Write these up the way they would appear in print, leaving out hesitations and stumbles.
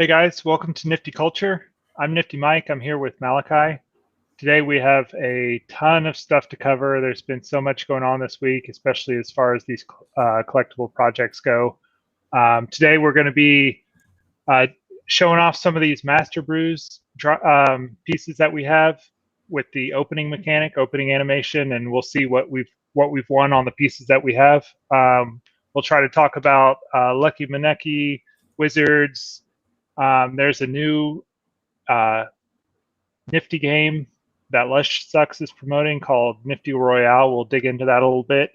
Hey guys, welcome to Nifty Culture. I'm Nifty Mike. I'm here with Malachi. Today we have a ton of stuff to cover. There's been so much going on this week, especially as far as these collectible projects go. Today we're going to be showing off some of these Master Brews pieces that we have with the opening mechanic, opening animation, and we'll see what we've won on the pieces that we have. We'll try to talk about Lucky Maneki, Wizards. There's a new Nifty game that Lush Sucks is promoting called Nifty Royale. We'll dig into that a little bit.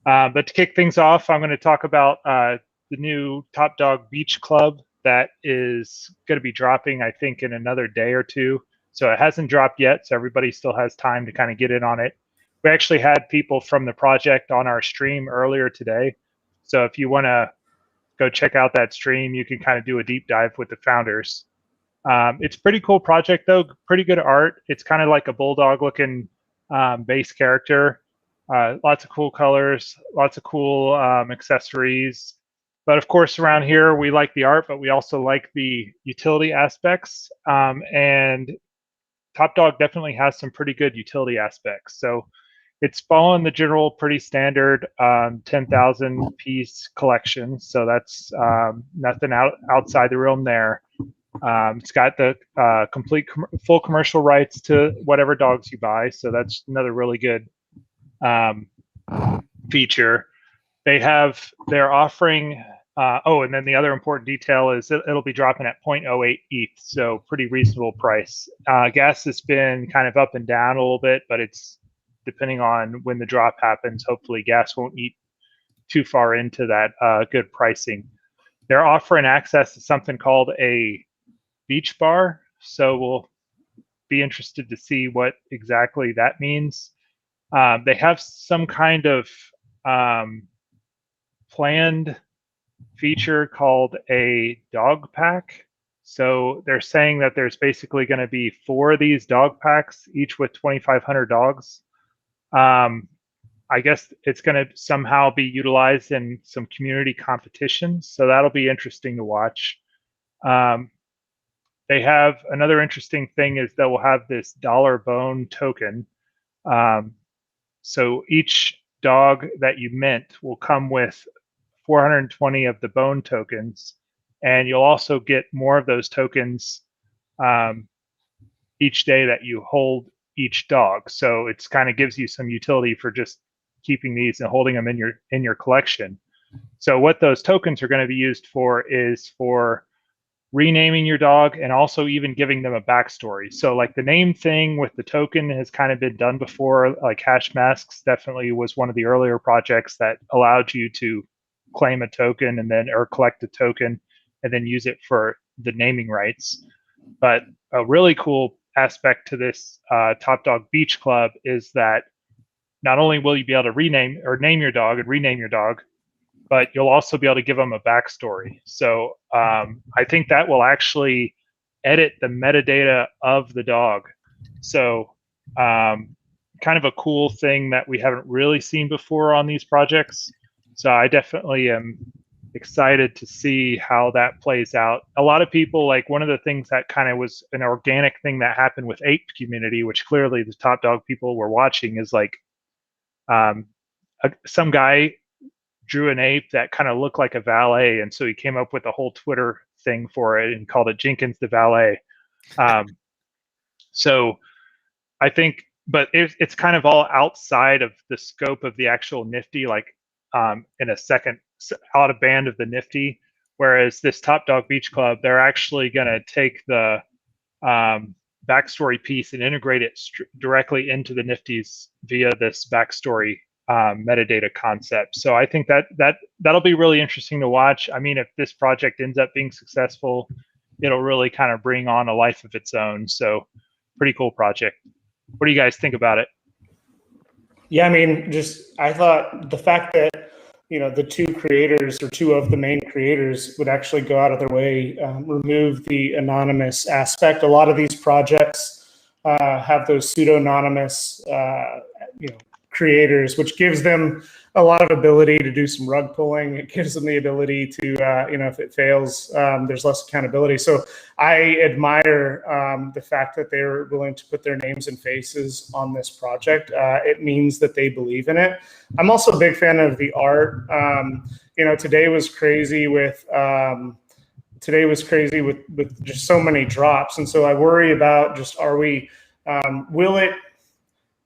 But to kick things off, I'm going to talk about the new Top Dog Beach Club that is going to be dropping, I think, in another day or two. So it hasn't dropped yet, so everybody still has time to kind of get in on it. We actually had people from the project on our stream earlier today. So if you want to go check out that stream, you can kind of do a deep dive with the founders. It's a pretty cool project, though. Pretty good art. It's kind of like a bulldog-looking base character. Lots of cool colors, lots of cool accessories. But of course, around here, we like the art, but we also like the utility aspects. And Top Dog definitely has some pretty good utility aspects. So it's following the general pretty standard 10,000 piece collection. So that's nothing outside the realm there. It's got the full commercial rights to whatever dogs you buy. So that's another really good feature. They're offering, and then the other important detail is it'll be dropping at 0.08 ETH, so pretty reasonable price. Gas has been kind of up and down a little bit, but it's depending on when the drop happens. Hopefully gas won't eat too far into that good pricing. They're offering access to something called a beach bar, so we'll be interested to see what exactly that means. They have some kind of planned feature called a dog pack. So they're saying that there's basically going to be 4 of these dog packs, each with 2,500 dogs. I guess it's going to somehow be utilized in some community competitions, so that'll be interesting to watch. They have another interesting thing is that we'll have this dollar bone token. So each dog that you mint will come with 420 of the bone tokens, and you'll also get more of those tokens each day that you hold each dog. So it's kind of gives you some utility for just keeping these and holding them in your collection. So what those tokens are going to be used for is for renaming your dog and also even giving them a backstory. So like the name thing with the token has kind of been done before, like Hash Masks definitely was one of the earlier projects that allowed you to claim a token or collect a token and then use it for the naming rights. But a really cool aspect to this Top Dog Beach Club is that not only will you be able to rename or name your dog and rename your dog, but you'll also be able to give them a backstory. So I think that will actually edit the metadata of the dog. So kind of a cool thing that we haven't really seen before on these projects. So I definitely am excited to see how that plays out. A lot of people, like one of the things that kind of was an organic thing that happened with Ape Community, which clearly the Top Dog people were watching, is like some guy drew an ape that kind of looked like a valet, and so he came up with a whole Twitter thing for it and called it Jenkins the Valet. So I think, but it's kind of all outside of the scope of the actual Nifty, like in a second out of band of the Nifty. Whereas this Top Dog Beach Club, they're actually going to take the backstory piece and integrate it directly into the Nifties via this backstory metadata concept. So I think that'll be really interesting to watch. I mean, if this project ends up being successful, it'll really kind of bring on a life of its own. So pretty cool project. What do you guys think about it? Yeah, I mean, I thought the fact that, the 2 creators or 2 of the main creators would actually go out of their way, remove the anonymous aspect. A lot of these projects have those pseudo-anonymous, creators, which gives them a lot of ability to do some rug pulling. It gives them the ability to, if it fails, there's less accountability. So I admire the fact that they're willing to put their names and faces on this project. It means that they believe in it. I'm also a big fan of the art. Today was crazy with just so many drops, and so I worry about just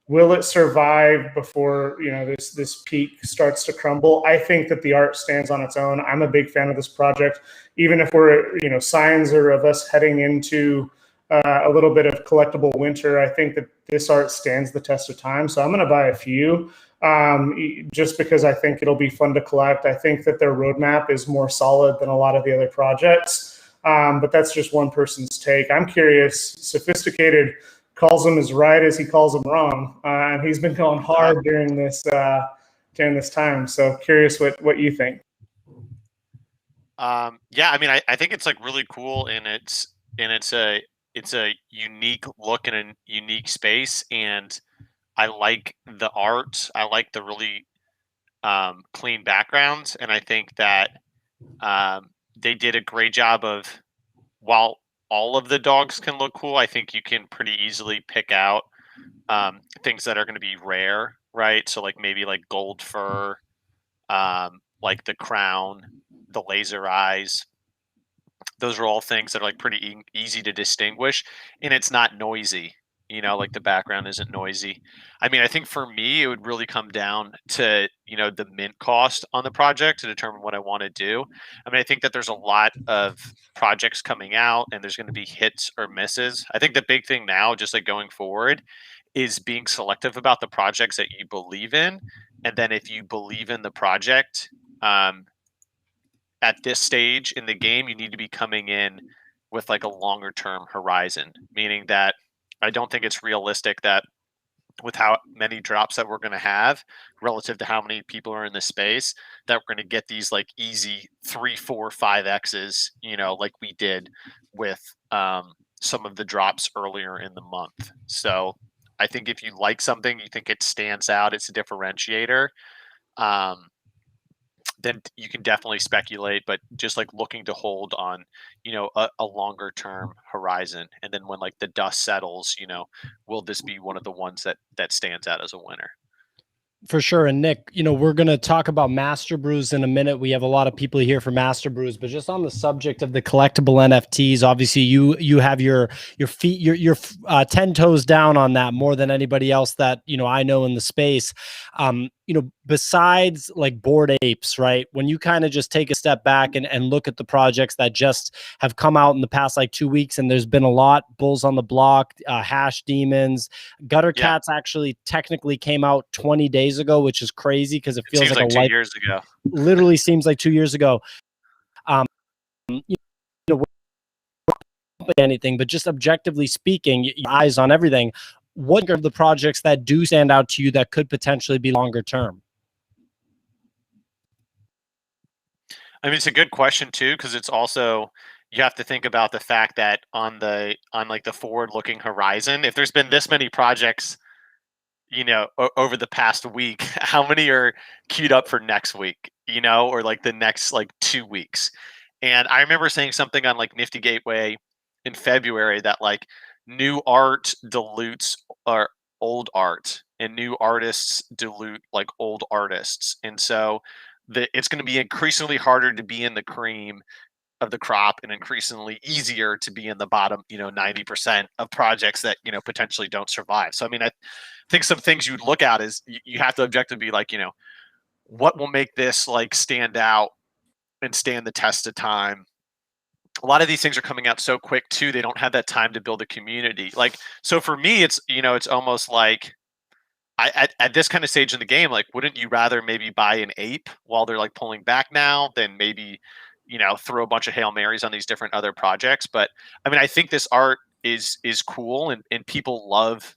will it survive before this peak starts to crumble? I think that the art stands on its own. I'm a big fan of this project, even if we're signs are of us heading into a little bit of collectible winter. I think that this art stands the test of time, so I'm going to buy a few just because I think it'll be fun to collect. I think that their roadmap is more solid than a lot of the other projects, but that's just one person's take. I'm curious. Sophisticated calls him as right as he calls him wrong, and he's been going hard during this time. So curious what you think. Yeah, I mean, I think it's like really cool, and it's a unique look in a unique space, and I like the art. I like the really clean backgrounds, and I think that they did a great job of, while all of the dogs can look cool, I think you can pretty easily pick out things that are going to be rare, right? So like maybe like gold fur, like the crown, the laser eyes. Those are all things that are like pretty easy to distinguish, and it's not noisy. Like the background isn't noisy. I mean, I think for me, it would really come down to the mint cost on the project to determine what I want to do. I mean, I think that there's a lot of projects coming out, and there's going to be hits or misses. I think the big thing now, just like going forward, is being selective about the projects that you believe in, and then if you believe in the project, at this stage in the game, you need to be coming in with like a longer term horizon, meaning that I don't think it's realistic that with how many drops that we're going to have relative to how many people are in the space, that we're going to get these like easy 3, 4, 5x's, like we did with some of the drops earlier in the month. So I think if you like something, you think it stands out, it's a differentiator, then you can definitely speculate, but just like looking to hold on, a longer term horizon. And then when like the dust settles, will this be one of the ones that stands out as a winner? For sure. And Nick, we're going to talk about Master Brews in a minute. We have a lot of people here for Master Brews, but just on the subject of the collectible NFTs, obviously you have your feet, your 10 toes down on that more than anybody else that, I know in the space. Besides like Bored Apes, right? When you kind of just take a step back and look at the projects that just have come out in the past like 2 weeks, and there's been a lot, Bulls on the Block, Hash Demons, Gutter Cats actually technically came out 20 days ago, which is crazy because it feels like 2 years ago. Literally seems like 2 years ago. Anything, but just objectively speaking, your eyes on everything. What are the projects that do stand out to you that could potentially be longer term? I mean, it's a good question too, because it's also, you have to think about the fact that on like the forward looking horizon, if there's been this many projects, over the past week, how many are queued up for next week, or like the next like 2 weeks? And I remember saying something on like Nifty Gateway in February that like new art dilutes or old art, and new artists dilute like old artists. And so it's going to be increasingly harder to be in the cream of the crop and increasingly easier to be in the bottom, 90% of projects that, potentially don't survive. So, I mean, I think some things you'd look at is you have to objectively be like, what will make this like stand out and stand the test of time? A lot of these things are coming out so quick too, they don't have that time to build a community. Like, so for me, it's, it's almost like at this kind of stage in the game, like, wouldn't you rather maybe buy an ape while they're like pulling back now than maybe, throw a bunch of Hail Marys on these different other projects? But I mean, I think this art is cool, and people love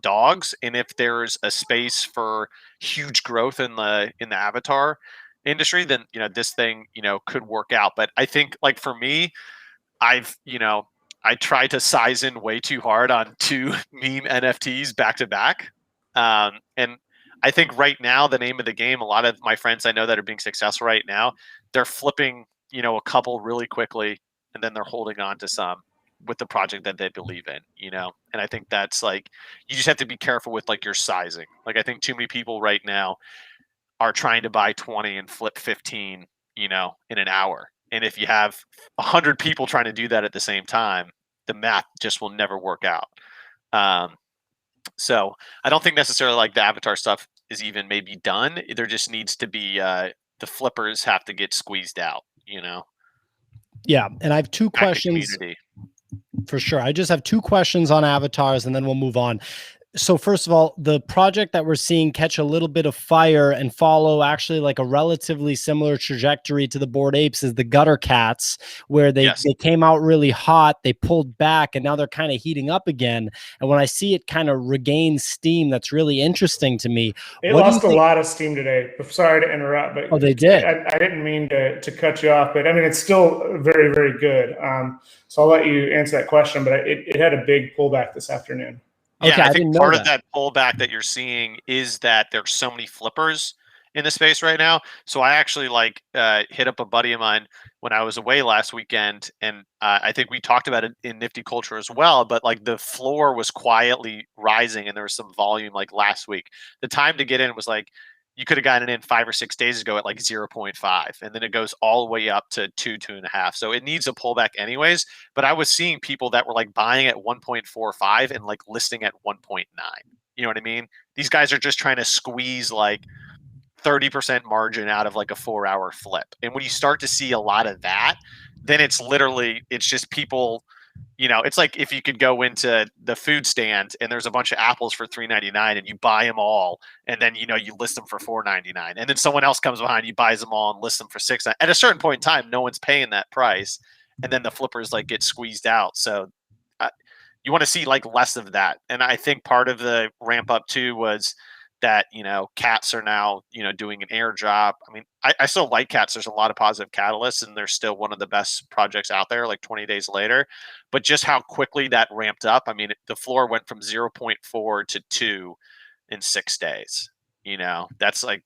dogs. And if there's a space for huge growth in the avatar industry, then this thing could work out. But I think like for me, I've I try to size in way too hard on 2 meme NFTs back to back, and I think right now the name of the game, a lot of my friends I know that are being successful right now, they're flipping, a couple really quickly, and then they're holding on to some with the project that they believe in. And I think that's like, you just have to be careful with like your sizing. Like, I think too many people right now are trying to buy 20 and flip 15, in an hour. And if you have 100 people trying to do that at the same time, the math just will never work out. So I don't think necessarily like the avatar stuff is even maybe done. There just needs to be the flippers have to get squeezed out, Yeah, and I have two back to questions community. for sure. I just have two questions on avatars, and then we'll move on. So first of all, the project that we're seeing catch a little bit of fire and follow actually like a relatively similar trajectory to the Bored Apes is the Gutter Cats, where they came out really hot, they pulled back, and now they're kind of heating up again. And when I see it kind of regain steam, that's really interesting to me. It lost a lot of steam today. Sorry to interrupt, but they did. I didn't mean to cut you off, but I mean, it's still very, very good. So I'll let you answer that question, but it had a big pullback this afternoon. Yeah, Okay, I think part of that pullback that you're seeing is that there's so many flippers in the space right now. So I actually hit up a buddy of mine when I was away last weekend, and I think we talked about it in Nifty Culture as well. But like the floor was quietly rising, and there was some volume like last week. The time to get in was like you could have gotten in 5 or 6 days ago at like 0.5, and then it goes all the way up to 2.5. So it needs a pullback anyways. But I was seeing people that were like buying at 1.45 and like listing at 1.9. You know what I mean? These guys are just trying to squeeze like 30% margin out of like a 4-hour flip. And when you start to see a lot of that, then it's just people. It's like if you could go into the food stand and there's a bunch of apples for $3.99 and you buy them all, and then you list them for $4.99, and then someone else comes behind you, buys them all, and lists them for $6.99. At a certain point in time, no one's paying that price, and then the flippers like get squeezed out. So you want to see like less of that. And I think part of the ramp up too was that cats are now doing an airdrop. I mean, I still like cats. There's a lot of positive catalysts, and they're still one of the best projects out there, like 20 days later. But just how quickly that ramped up, I mean, the floor went from 0.4 to 2 in 6 days. That's like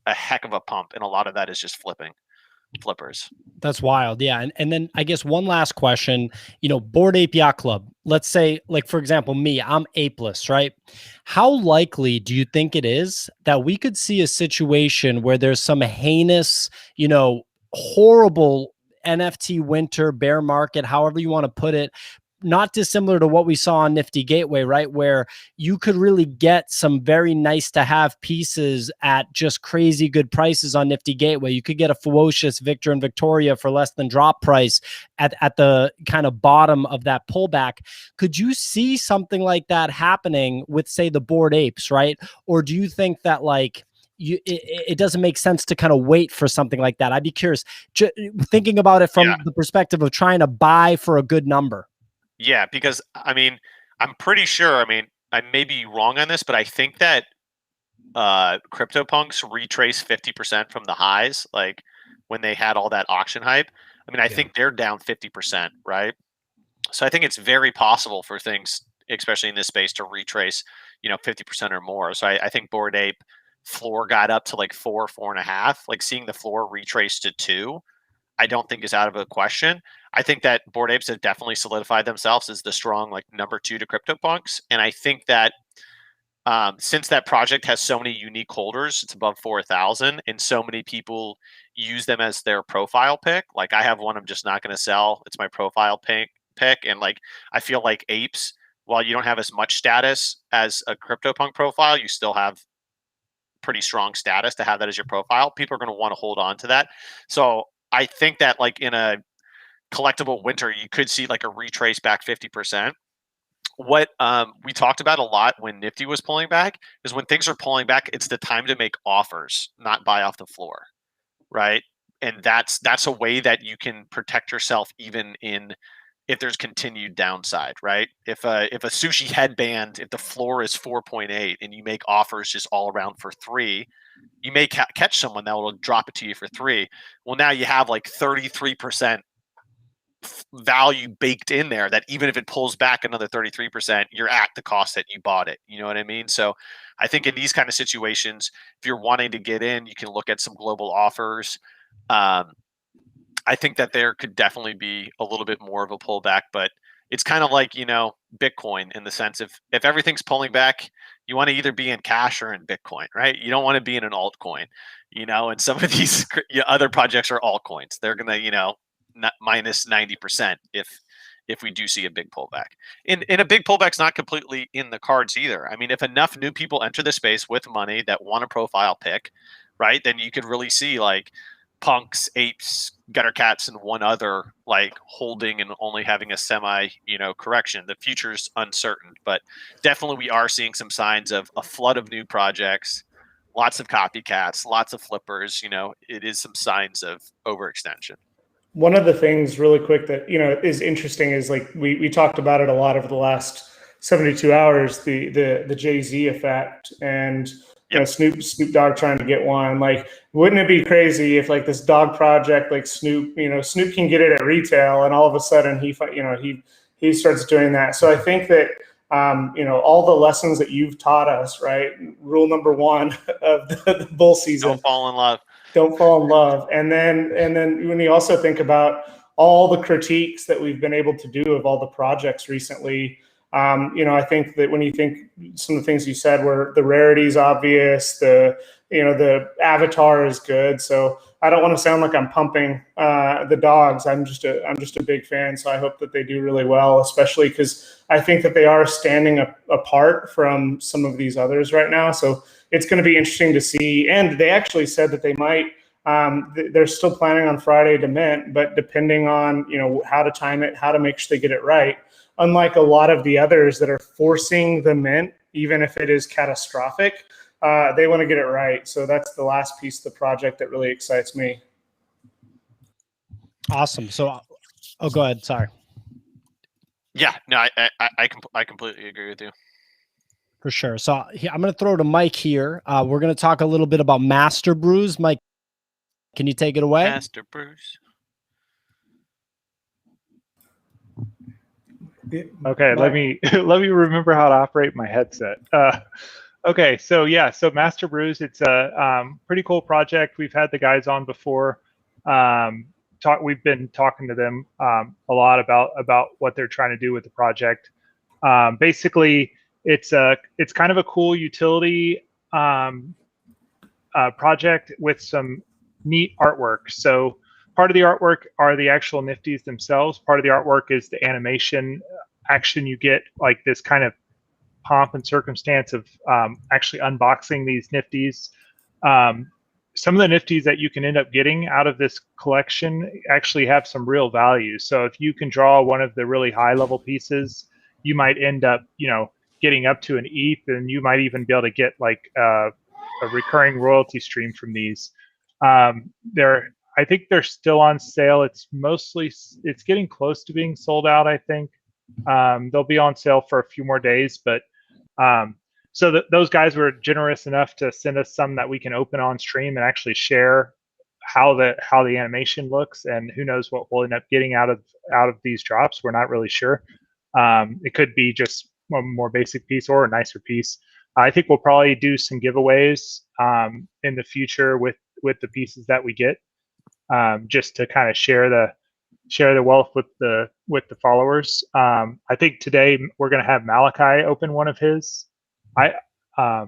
a heck of a pump, and a lot of that is just flippers. That's wild. Yeah. And then I guess one last question, Bored Ape Yacht Club, let's say, like, for example, me, I'm apeless, right? How likely do you think it is that we could see a situation where there's some heinous, horrible NFT winter, bear market, however you want to put it, not dissimilar to what we saw on Nifty Gateway, right? Where you could really get some very nice to have pieces at just crazy good prices on Nifty Gateway. You could get a ferocious Victor and Victoria for less than drop price at the kind of bottom of that pullback. Could you see something like that happening with, say, the Bored Apes, right? Or do you think that like, it doesn't make sense to kind of wait for something like that? I'd be curious, thinking about it from the perspective of trying to buy for a good number. Yeah, because I mean, I'm pretty sure. I mean, I may be wrong on this, but I think that CryptoPunks retrace 50% from the highs, like when they had all that auction hype. I mean, I think they're down 50%, right? So I think it's very possible for things, especially in this space, to retrace, 50% or more. So I think Bored Ape floor got up to like 4.5. Like seeing the floor retrace to 2, I don't think is out of the question. I think that Bored Apes have definitely solidified themselves as the strong like number 2 to CryptoPunks, and I think that since that project has so many unique holders, it's above 4,000, and so many people use them as their profile pick. Like I have one I'm just not going to sell. It's my profile pick, and like I feel like Apes, while you don't have as much status as a CryptoPunk profile, you still have pretty strong status to have that as your profile. People are going to want to hold on to that. So I think that like in a collectible winter, you could see like a retrace back 50%. What we talked about a lot when Nifty was pulling back is when things are pulling back, it's the time to make offers, not buy off the floor, right? And that's a way that you can protect yourself even if there's continued downside, right? If a sushi headband, if the floor is 4.8 and you make offers just all around for 3, you may catch someone that will drop it to you for 3. Well, now you have like 33% value baked in there that even if it pulls back another 33%, you're at the cost that you bought it. You know what I mean? So I think in these kind of situations, if you're wanting to get in, you can look at some global offers. I think that there could definitely be a little bit more of a pullback, but it's kind of like, Bitcoin, in the sense if everything's pulling back, you want to either be in cash or in Bitcoin, right? You don't want to be in an altcoin, and some of these other projects are altcoins. They're going to, minus 90% if we do see a big pullback. And a big pullback's not completely in the cards either. I mean, if enough new people enter the space with money that want a profile pick, right, then you could really see like punks, apes, gutter cats, and one other like holding and only having a semi, correction. The future's uncertain, but definitely we are seeing some signs of a flood of new projects, lots of copycats, lots of flippers. It is some signs of overextension. One of the things really quick that, is interesting is like we talked about it a lot over the last 72 hours, the Jay-Z effect, and Snoop Dogg trying to get one. Like, wouldn't it be crazy if like this dog project, like Snoop can get it at retail, and all of a sudden he starts doing that. So I think that all the lessons that you've taught us, right? Rule number one of the bull season: don't fall in love. Don't fall in love. And then when you also think about all the critiques that we've been able to do of all the projects recently, I think that when you think some of the things you said were the rarity is obvious, the avatar is good. So I don't want to sound like I'm pumping the dogs. I'm just a big fan. So I hope that they do really well, especially because I think that they are standing apart from some of these others right now. So it's going to be interesting to see. And they actually said that they might. They're still planning on Friday to mint, but depending on how to time it, how to make sure they get it right. Unlike a lot of the others that are forcing the mint, even if it is catastrophic, they want to get it right. So that's the last piece of the project that really excites me. Awesome. So, go ahead. Sorry. Yeah, no, I completely agree with you. For sure. So I'm going to throw to Mike here. We're going to talk a little bit about Master Brews. Mike, can you take it away? Master Brews. Okay, let me remember how to operate my headset. Okay, so Master Brews, it's a pretty cool project. We've had the guys on before. We've been talking to them a lot about what they're trying to do with the project. Basically, it's kind of a cool utility project with some neat artwork. So part of the artwork are the actual nifties themselves. Part of the artwork is the animation action you get, like this kind of pomp and circumstance of actually unboxing these nifties. Some of the nifties that you can end up getting out of this collection actually have some real value. So if you can draw one of the really high level pieces, you might end up, getting up to an ETH, and you might even be able to get like a recurring royalty stream from these. I think they're still on sale. It's getting close to being sold out, I think. They'll be on sale for a few more days, but so those guys were generous enough to send us some that we can open on stream and actually share how the animation looks, and who knows what we'll end up getting out of these drops. We're not really sure. It could be just a more basic piece or a nicer piece. I think we'll probably do some giveaways in the future with the pieces that we get, just to kind of share the wealth with the followers. I think today we're going to have Malachi open one of his. I'll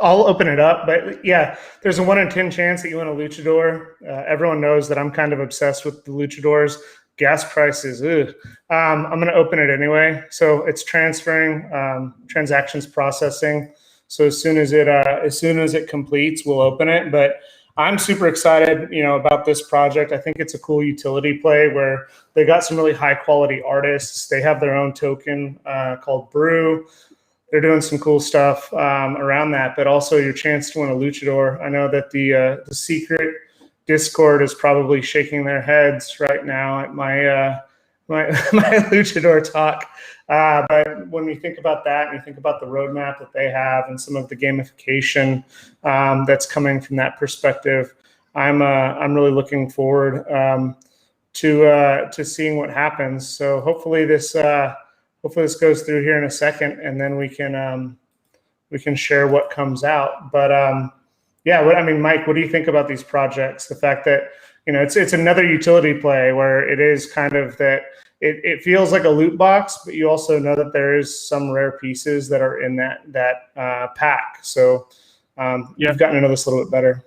open it up, but yeah, there's a 1 in 10 chance that you want a luchador. Everyone knows that I'm kind of obsessed with the luchadors. Gas prices, I'm going to open it anyway. So it's transferring, transactions processing. So as soon as it completes, we'll open it. But I'm super excited, about this project. I think it's a cool utility play where they got some really high quality artists. They have their own token called Brew. They're doing some cool stuff around that, but also your chance to win a luchador. I know that the secret Discord is probably shaking their heads right now at my luchador talk. But when we think about that, and you think about the roadmap that they have and some of the gamification that's coming from that perspective, I'm really looking forward to seeing what happens. So hopefully this goes through here in a second, and then we can share what comes out. But yeah, I mean, Mike, what do you think about these projects? The fact that, you know, it's another utility play where it is kind of that it feels like a loot box, but you also know that there is some rare pieces that are in that pack. So you've gotten to know this a little bit better.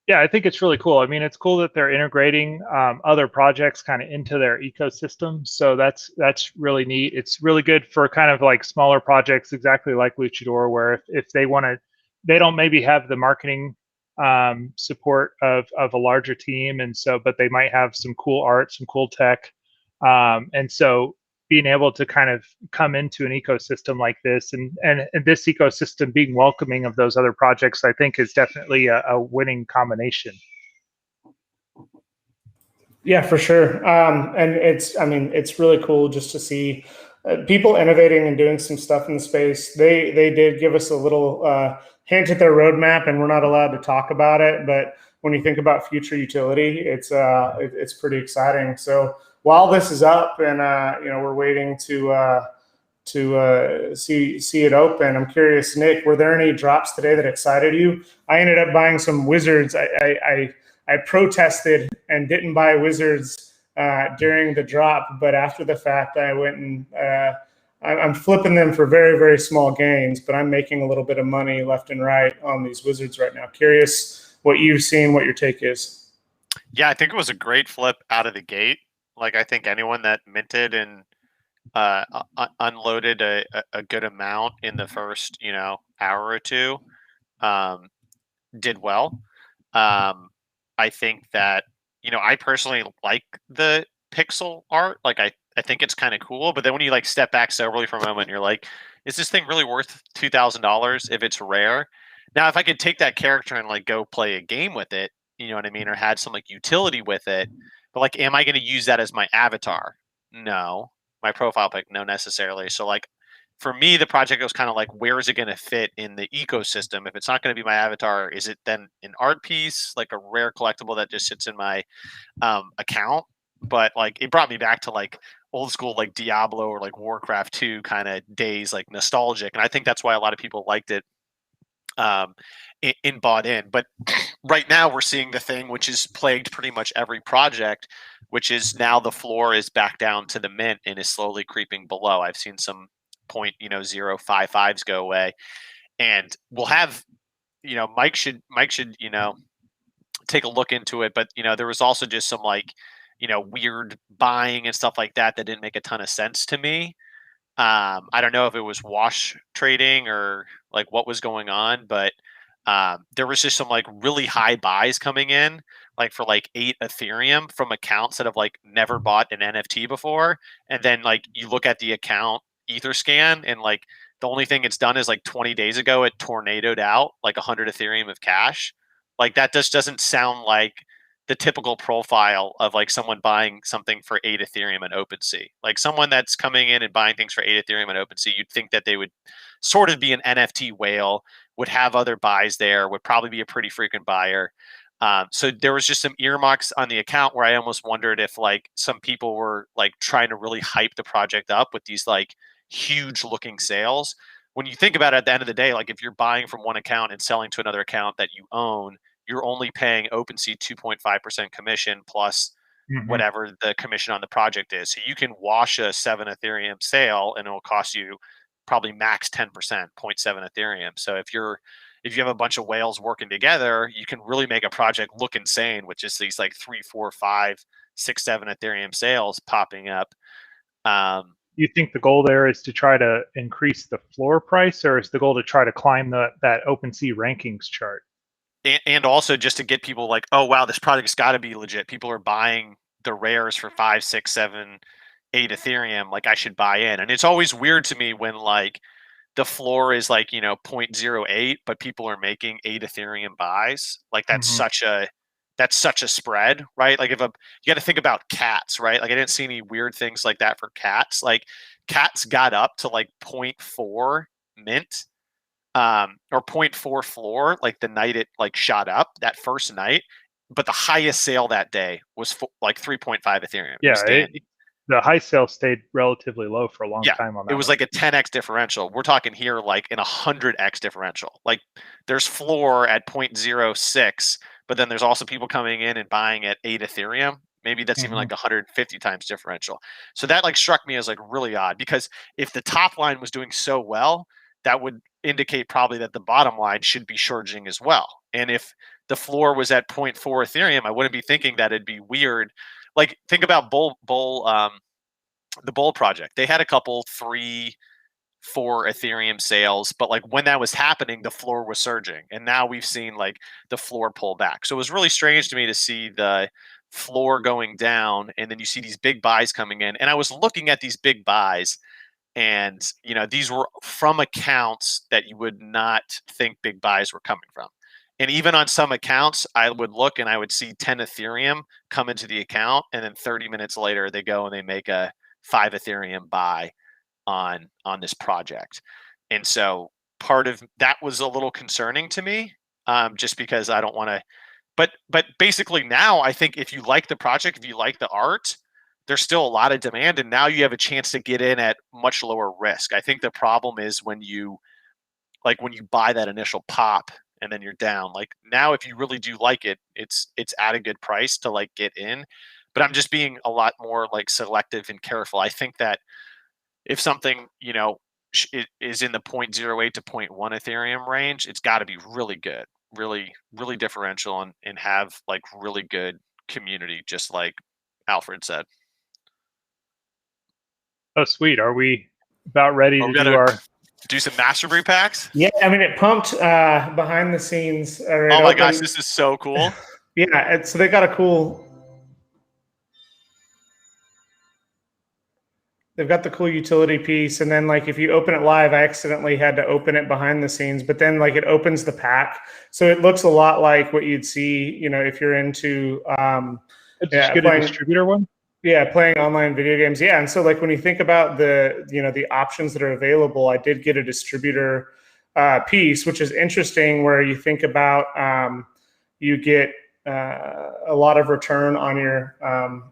Yeah, I think it's really cool. I mean, it's cool that they're integrating other projects kind of into their ecosystem. So that's really neat. It's really good for kind of like smaller projects, exactly like Luchador, where if they want to, they don't maybe have the marketing support of a larger team, and so but they might have some cool art, some cool tech, and so being able to kind of come into an ecosystem like this and this ecosystem being welcoming of those other projects, I think is definitely a winning combination. Yeah, for sure. And it's really cool just to see people innovating and doing some stuff in the space. They did give us a little hint at their roadmap, and we're not allowed to talk about it. But when you think about future utility, it's pretty exciting. So while this is up, and we're waiting to see it open, I'm curious, Nick, were there any drops today that excited you? I ended up buying some Wizards. I protested and didn't buy Wizards during the drop, but after the fact, I went and I'm flipping them for very, very small gains, but I'm making a little bit of money left and right on these Wizards right now. Curious what you've seen, what your take is. Yeah, I think it was a great flip out of the gate. Like, I think anyone that minted and unloaded a good amount in the first, hour or two did well. I think that, I personally like the pixel art. Like, I think it's kind of cool. But then when you like step back soberly for a moment, you're like, is this thing really worth $2,000 if it's rare? Now, if I could take that character and like go play a game with it, you know what I mean, or had some like utility with it, but like, am I going to use that as my avatar? No. My profile pic, no, necessarily. So like, for me, the project was kind of like, where is it going to fit in the ecosystem? If it's not going to be my avatar, is it then an art piece, like a rare collectible that just sits in my account? But like, it brought me back to like old school, like Diablo or like Warcraft 2 kind of days, like nostalgic. And I think that's why a lot of people liked it bought in. But right now we're seeing the thing which has plagued pretty much every project, which is now the floor is back down to the mint and is slowly creeping below. I've seen some 0.055s go away, and we'll have, Mike should take a look into it. But there was also just some like weird buying and stuff like that didn't make a ton of sense to me. I don't know if it was wash trading or like what was going on, but there was just some like really high buys coming in, like for like 8 Ethereum from accounts that have like never bought an NFT before. And then like you look at the account Etherscan, and like the only thing it's done is like 20 days ago, it tornadoed out like 100 Ethereum of cash. Like that just doesn't sound like the typical profile of like someone buying something for 8 Ethereum on OpenSea. Like someone that's coming in and buying things for 8 Ethereum on OpenSea, you'd think that they would sort of be an NFT whale, would have other buys there, would probably be a pretty frequent buyer. So there was just some earmarks on the account where I almost wondered if like some people were like trying to really hype the project up with these like huge looking sales. When you think about it, at the end of the day, like if you're buying from one account and selling to another account that you own, you're only paying OpenSea 2.5% commission plus whatever the commission on the project is. So you can wash a 7 Ethereum sale and it will cost you probably max 10%, 0.7 Ethereum. So if you have a bunch of whales working together, you can really make a project look insane with just these like 3, 4, 5, 6, 7 Ethereum sales popping up. You think the goal there is to try to increase the floor price, or is the goal to try to climb that OpenSea rankings chart? And also just to get people like, oh wow, this project's got to be legit. People are buying the rares for 5, 6, 7, 8 Ethereum. Like I should buy in. And it's always weird to me when like the floor is like 0.08, but people are making 8 Ethereum buys. Like that's such a spread, right? Like you got to think about cats, right? Like I didn't see any weird things like that for cats. Like cats got up to like 0.4 mint. Or 0.4 floor, like the night it like shot up that first night, but the highest sale that day was like 3.5 Ethereum. Yeah, the high sale stayed relatively low for a long Yeah, time on that. it was like a 10x differential. We're talking here like in 100x differential. Like there's floor at 0.06, but then there's also people coming in and buying at 8 Ethereum. Maybe that's even like 150 times differential. So that like struck me as like really odd, because if the top line was doing so well, that would indicate probably that the bottom line should be surging as well. And if the floor was at 0.4 Ethereum, I wouldn't be thinking that it'd be weird. Like think about the Bull project. They had a couple 3, 4 Ethereum sales, but like when that was happening, the floor was surging, and now we've seen like the floor pull back. So it was really strange to me to see the floor going down, and then you see these big buys coming in. And I was looking at these big buys, and you know these were from accounts that you would not think big buys were coming from. And even on some accounts, I would look and I would see 10 Ethereum come into the account, and then 30 minutes later they go and they make a 5 Ethereum buy on this project. And so part of that was a little concerning to me, just because I don't want to. But basically now I think if you like the project, if you like the art, there's still a lot of demand, and now you have a chance to get in at much lower risk. I think the problem is when you buy that initial pop and then you're down. Like now, if you really do like it, it's at a good price to like get in. But I'm just being a lot more like selective and careful. I think that if something, you know, is in the 0.08 to 0.1 Ethereum range, it's got to be really good, really, really differential, and have like really good community, just like Alfred said. Oh, sweet. Are we about ready to do some master brew packs? Yeah, I mean, it pumped behind the scenes. Oh my gosh, this is so cool. Yeah, so they got a cool. They've got the cool utility piece, and then like if you open it live, I accidentally had to open it behind the scenes, but then like it opens the pack, so it looks a lot like what you'd see, you know, if you're into did you get a distributor one? Yeah, playing online video games. Yeah, and so like when you think about the options that are available, I did get a distributor piece, which is interesting, where you think about you get a lot of return on your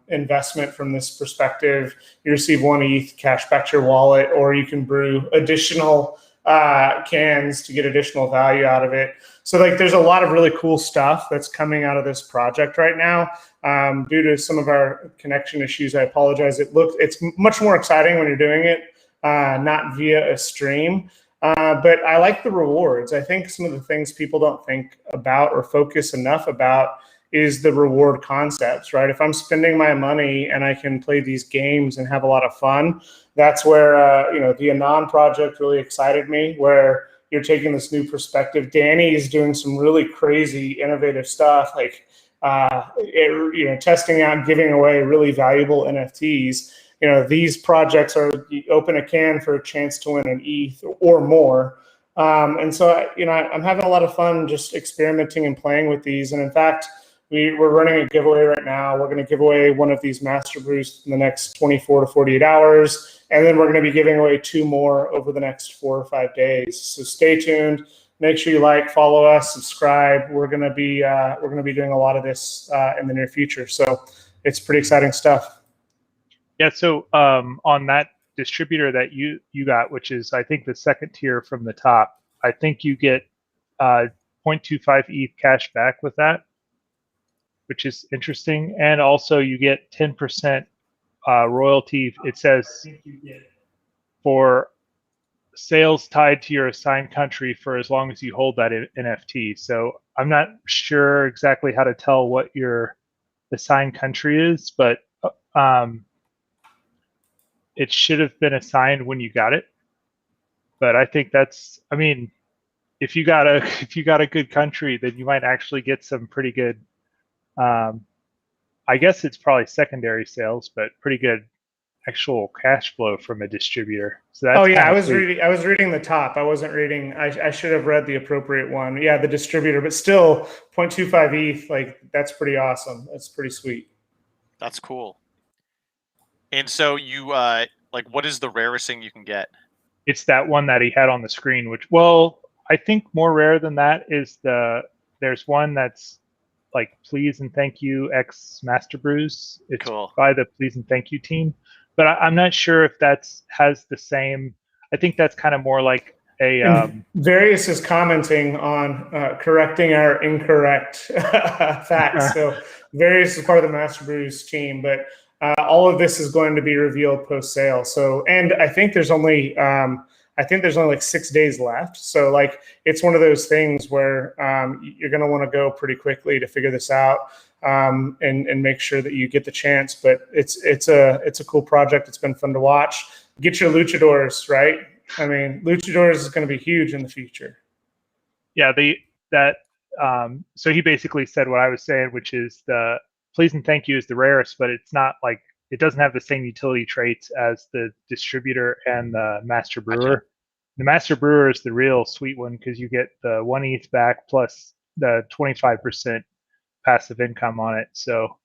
investment from this perspective. You receive 1 ETH cash back to your wallet, or you can brew additional cans to get additional value out of it. So like there's a lot of really cool stuff that's coming out of this project right now. Due to some of our connection issues, I apologize. It's much more exciting when you're doing it not via a stream. But I like the rewards. I think some of the things people don't think about or focus enough about is the reward concepts, right? If I'm spending my money and I can play these games and have a lot of fun, that's where, the Anon project really excited me, where you're taking this new perspective. Danny is doing some really crazy, innovative stuff, like, testing out, giving away really valuable NFTs. These projects are, you open a can for a chance to win an ETH or more. And so, I'm having a lot of fun just experimenting and playing with these. And in fact, we're running a giveaway right now. We're going to give away one of these master brews in the next 24 to 48 hours. And then we're going to be giving away 2 more over the next 4 or 5 days. So stay tuned. Make sure you like, follow us, subscribe. We're going to be doing a lot of this in the near future. So it's pretty exciting stuff. Yeah. So on that distributor that you got, which is I think the second tier from the top, I think you get 0.25 ETH cash back with that, which is interesting. And also you get 10% royalty. It says for sales tied to your assigned country for as long as you hold that NFT. So I'm not sure exactly how to tell what your assigned country is, but it should have been assigned when you got it. But I think if you got a good country, then you might actually get some pretty good. I guess it's probably secondary sales, but pretty good actual cash flow from a distributor. So that's I was reading the top. I wasn't reading. I should have read the appropriate one. Yeah, the distributor, but still 0.25 ETH. Like that's pretty awesome. That's pretty sweet. That's cool. And so you what is the rarest thing you can get? It's that one that he had on the screen, which, well, I think more rare than that is there's one that's like Please and Thank You X Master Brews. It's Cool. by the Please and Thank You team, but I'm not sure if that's has the same. I think that's kind of more like a. And Various is commenting on correcting our incorrect facts. So Various is part of the Master Brews team, but all of this is going to be revealed post sale. So, and I think there's only like 6 days left. So like, it's one of those things where you're going to want to go pretty quickly to figure this out and make sure that you get the chance. But it's a cool project. It's been fun to watch. Get your luchadors, right? I mean, luchadors is going to be huge in the future. Yeah, so he basically said what I was saying, which is the Please and Thank You is the rarest, but it's not like, it doesn't have the same utility traits as the distributor and the master brewer. Gotcha. The master brewer is the real sweet one because you get the 1 ETH back plus the 25% passive income on it. So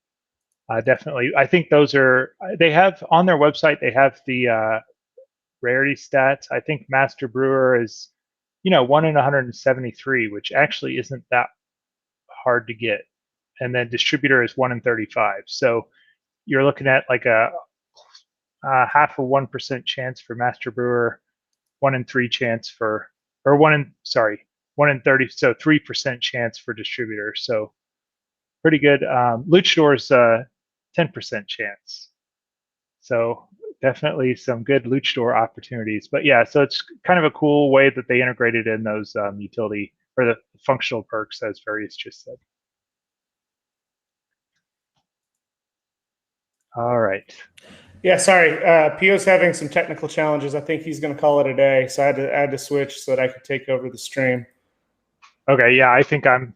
definitely, I think they have on their website, they have the rarity stats. I think master brewer is, 1 in 173, which actually isn't that hard to get. And then distributor is 1 in 35. So you're looking at like a half of 1% chance for master brewer, 1 in 3 chance for, or 1 in 30, so 3% chance for distributor. So pretty good. Luchador's 10% chance. So definitely some good luchador opportunities. But yeah, so it's kind of a cool way that they integrated in those utility or the functional perks, as Various just said. All right. Yeah, sorry. Pio's having some technical challenges. I think he's going to call it a day. So I had to switch so that I could take over the stream. Okay. Yeah, I think I'm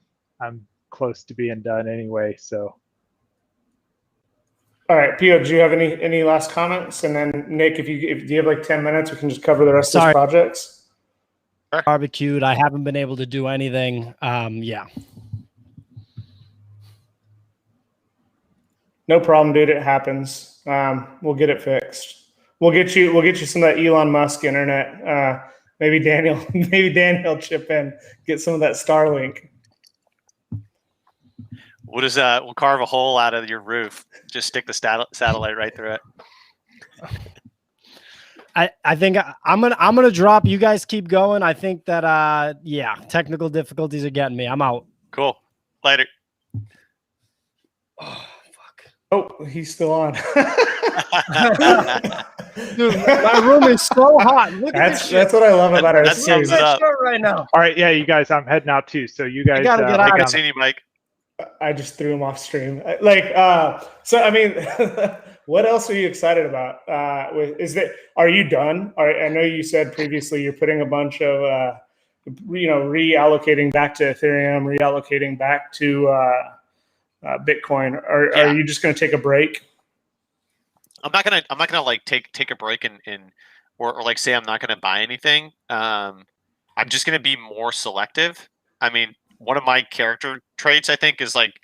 close to being done anyway. So. All right, Pio, do you have any last comments? And then Nick, if you have like 10 minutes, we can just cover the rest of these projects. Barbecued. I haven't been able to do anything. Yeah. No problem, dude. It happens. We'll get it fixed. We'll get you some of that Elon Musk internet. Maybe Daniel chip in, get some of that Starlink. What is that? We'll carve a hole out of your roof. Just stick the satellite right through it. I think I'm gonna drop. You guys keep going. I think that yeah, technical difficulties are getting me. I'm out. Cool. Later. Oh fuck. Oh, he's still on. Dude, my room is so hot. Look at this shit. That's what I love about our That series. sums it up Right now. All right. Yeah, you guys, I'm heading out too. So you guys gotta get out. I can see you, Mike. I just threw him off stream. So I mean, what else are you excited about? Are you done? I know you said previously you're putting a bunch of, reallocating back to Ethereum, reallocating back to Bitcoin. Are you just going to take a break? I'm not gonna like take a break or like say I'm not gonna buy anything. I'm just gonna be more selective. I mean, one of my character traits, I think, is like,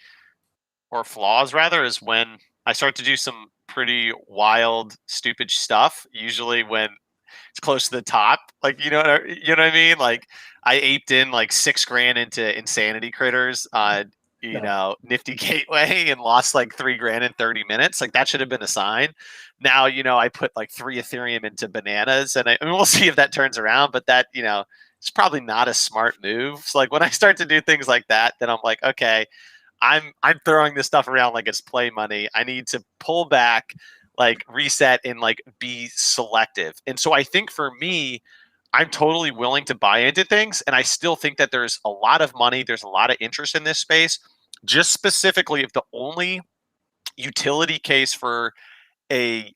or flaws rather, is when I start to do some pretty wild, stupid stuff. Usually when it's close to the top, like you know what I mean. Like I aped in like $6,000 into insanity critters on Nifty Gateway and lost like $3,000 in 30 minutes. Like that should have been a sign. Now I put like 3 Ethereum into bananas, and I mean, we'll see if that turns around. But that it's probably not a smart move. So like when I start to do things like that, then I'm like, okay, I'm throwing this stuff around like it's play money. I need to pull back, like reset, and like be selective. And so I think for me, I'm totally willing to buy into things, and I still think that there's a lot of money, there's a lot of interest in this space. Just specifically, if the only utility case for a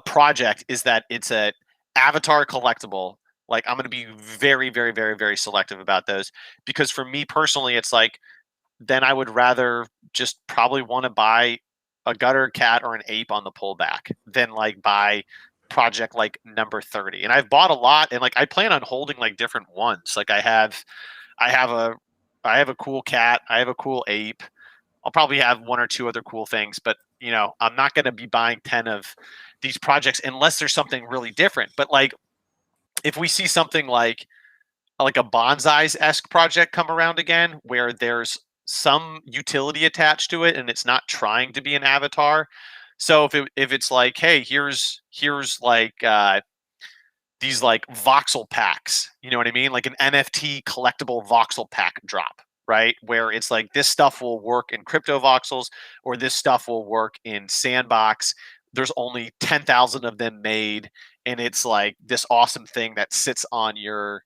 project is that it's a avatar collectible, like I'm going to be very, very, very, very selective about those, because for me personally, it's like, then I would rather just probably want to buy a gutter cat or an ape on the pullback than like buy project like number 30. And I've bought a lot, and like I plan on holding like different ones. Like I have a cool cat, I have a cool ape. I'll probably have 1 or 2 other cool things, but I'm not going to be buying 10 of these projects unless there's something really different. But like, if we see something like a bonsais-esque project come around again, where there's some utility attached to it, and it's not trying to be an avatar. So if it's like, hey, here's like these like voxel packs, you know what I mean? Like an NFT collectible voxel pack drop, right? Where it's like this stuff will work in crypto voxels, or this stuff will work in Sandbox. There's only 10,000 of them made, and it's like this awesome thing that sits on your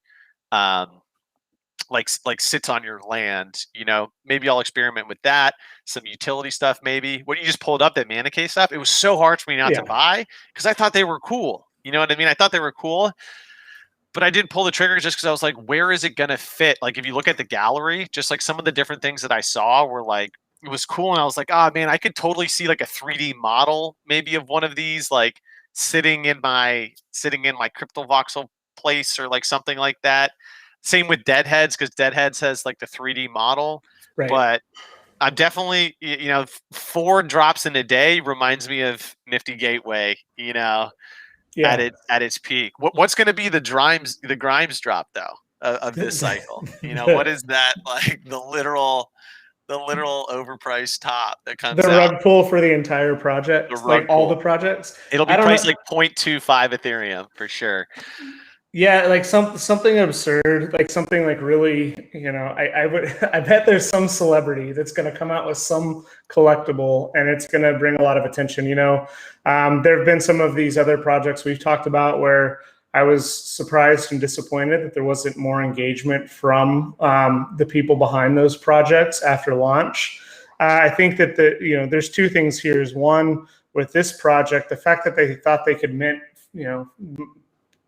like sits on your land. You know, maybe I'll experiment with that. Some utility stuff, maybe. What you just pulled up, that Mana Case stuff, it was so hard for me not to buy because I thought they were cool. You know what I mean? I thought they were cool, but I didn't pull the trigger just because I was like, where is it gonna fit? Like, if you look at the gallery, just like some of the different things that I saw were like, it was cool, and I was like, oh man, I could totally see like a 3D model maybe of one of these, like sitting in my crypto voxel place or like something like that. Same with Deadheads, because Deadheads has like the 3D model, Right. but I'm definitely, you know, 4 drops in a day reminds me of Nifty Gateway, you know, Yeah. at its peak. What's going to be the Grimes drop though of this cycle? You know, what is that, like the literal overpriced top that comes The out? rug pull for the entire project, The rug like all pull. the projects. It'll be I don't priced know. like 0.25 Ethereum for sure. Yeah, like something absurd, like something like really, you know, I would I bet there's some celebrity that's going to come out with some collectible, and it's going to bring a lot of attention. You know, there have been some of these other projects we've talked about where I was surprised and disappointed that there wasn't more engagement from the people behind those projects after launch. I think that there's two things here. Is one, with this project, the fact that they thought they could mint,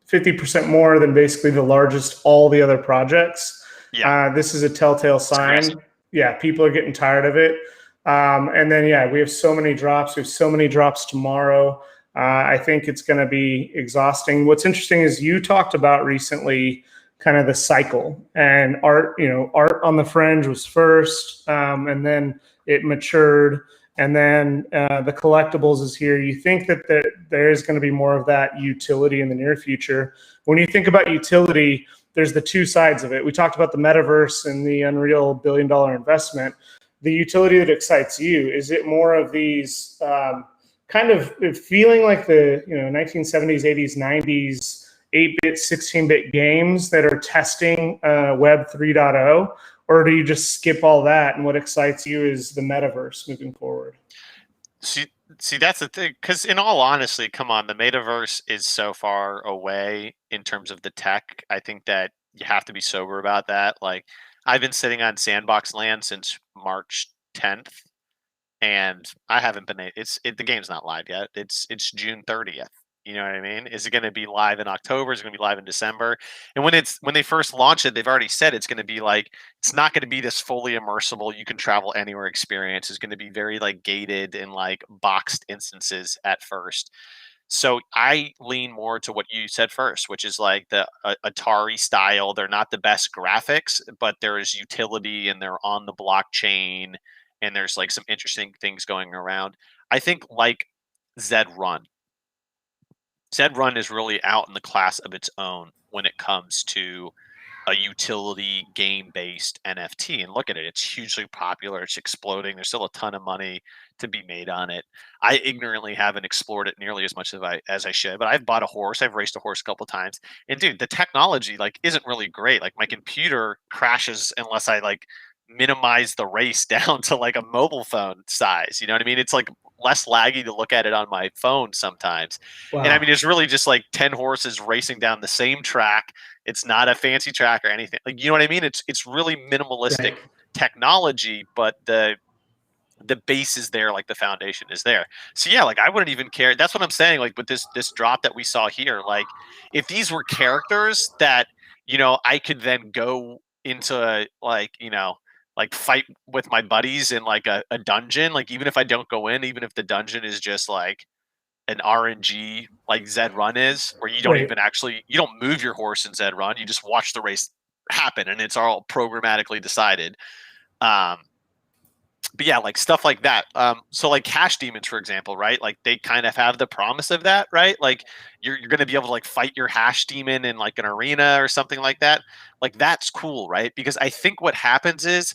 50% more than basically the largest all the other projects. Yeah. This is a telltale sign. Yeah, people are getting tired of it. And then, we have so many drops. We have so many drops tomorrow. I think it's going to be exhausting. What's interesting is you talked about recently kind of the cycle, and art on the fringe was first, and then it matured. And then the collectibles is here. You think that there is going to be more of that utility in the near future. When you think about utility, there's the two sides of it. We talked about the metaverse and the Unreal $1 billion investment. The utility that excites you, is it more of these kind of feeling like the 1970s, 80s, 90s 8-bit, 16-bit games that are testing Web 3.0? Or do you just skip all that, and what excites you is the metaverse moving forward? See, that's the thing. Because in all honesty, come on, the metaverse is so far away in terms of the tech. I think that you have to be sober about that. Like, I've been sitting on Sandbox land since March 10th, and I haven't been. The game's not live yet. It's June 30th. You know what I mean? Is it going to be live in October? Is it going to be live in December? And when they first launch it, they've already said it's going to be like, it's not going to be this fully immersible, you can travel anywhere experience. It's going to be very like gated and like boxed instances at first. So I lean more to what you said first, which is like the Atari style. They're not the best graphics, but there is utility, and they're on the blockchain, and there's like some interesting things going around. I think like Zed Run. Zed Run is really out in the class of its own when it comes to a utility game-based NFT. And look at it, it's hugely popular. It's exploding. There's still a ton of money to be made on it. I ignorantly haven't explored it nearly as much as I should, but I've bought a horse. I've raced a horse a couple times. And dude, the technology like isn't really great. Like, my computer crashes unless I like minimize the race down to like a mobile phone size. You know what I mean? It's like less laggy to look at it on my phone sometimes. Wow. And I mean, it's really just like 10 horses racing down the same track. It's not a fancy track or anything. Like, you know what I mean? It's really minimalistic technology, but the base is there, like the foundation is there. So yeah, like I wouldn't even care. That's what I'm saying. Like with this drop that we saw here, like if these were characters that, I could then go into like fight with my buddies in like a dungeon, like even if I don't go in, even if the dungeon is just like an RNG like Zed Run is, where you don't even you don't move your horse in Zed Run, you just watch the race happen, and it's all programmatically decided. But yeah, like stuff like that. So like Cash Demons, for example, right? Like they kind of have the promise of that, right? Like you're going to be able to like fight your Hash Demon in like an arena or something like that. Like that's cool, right? Because I think what happens is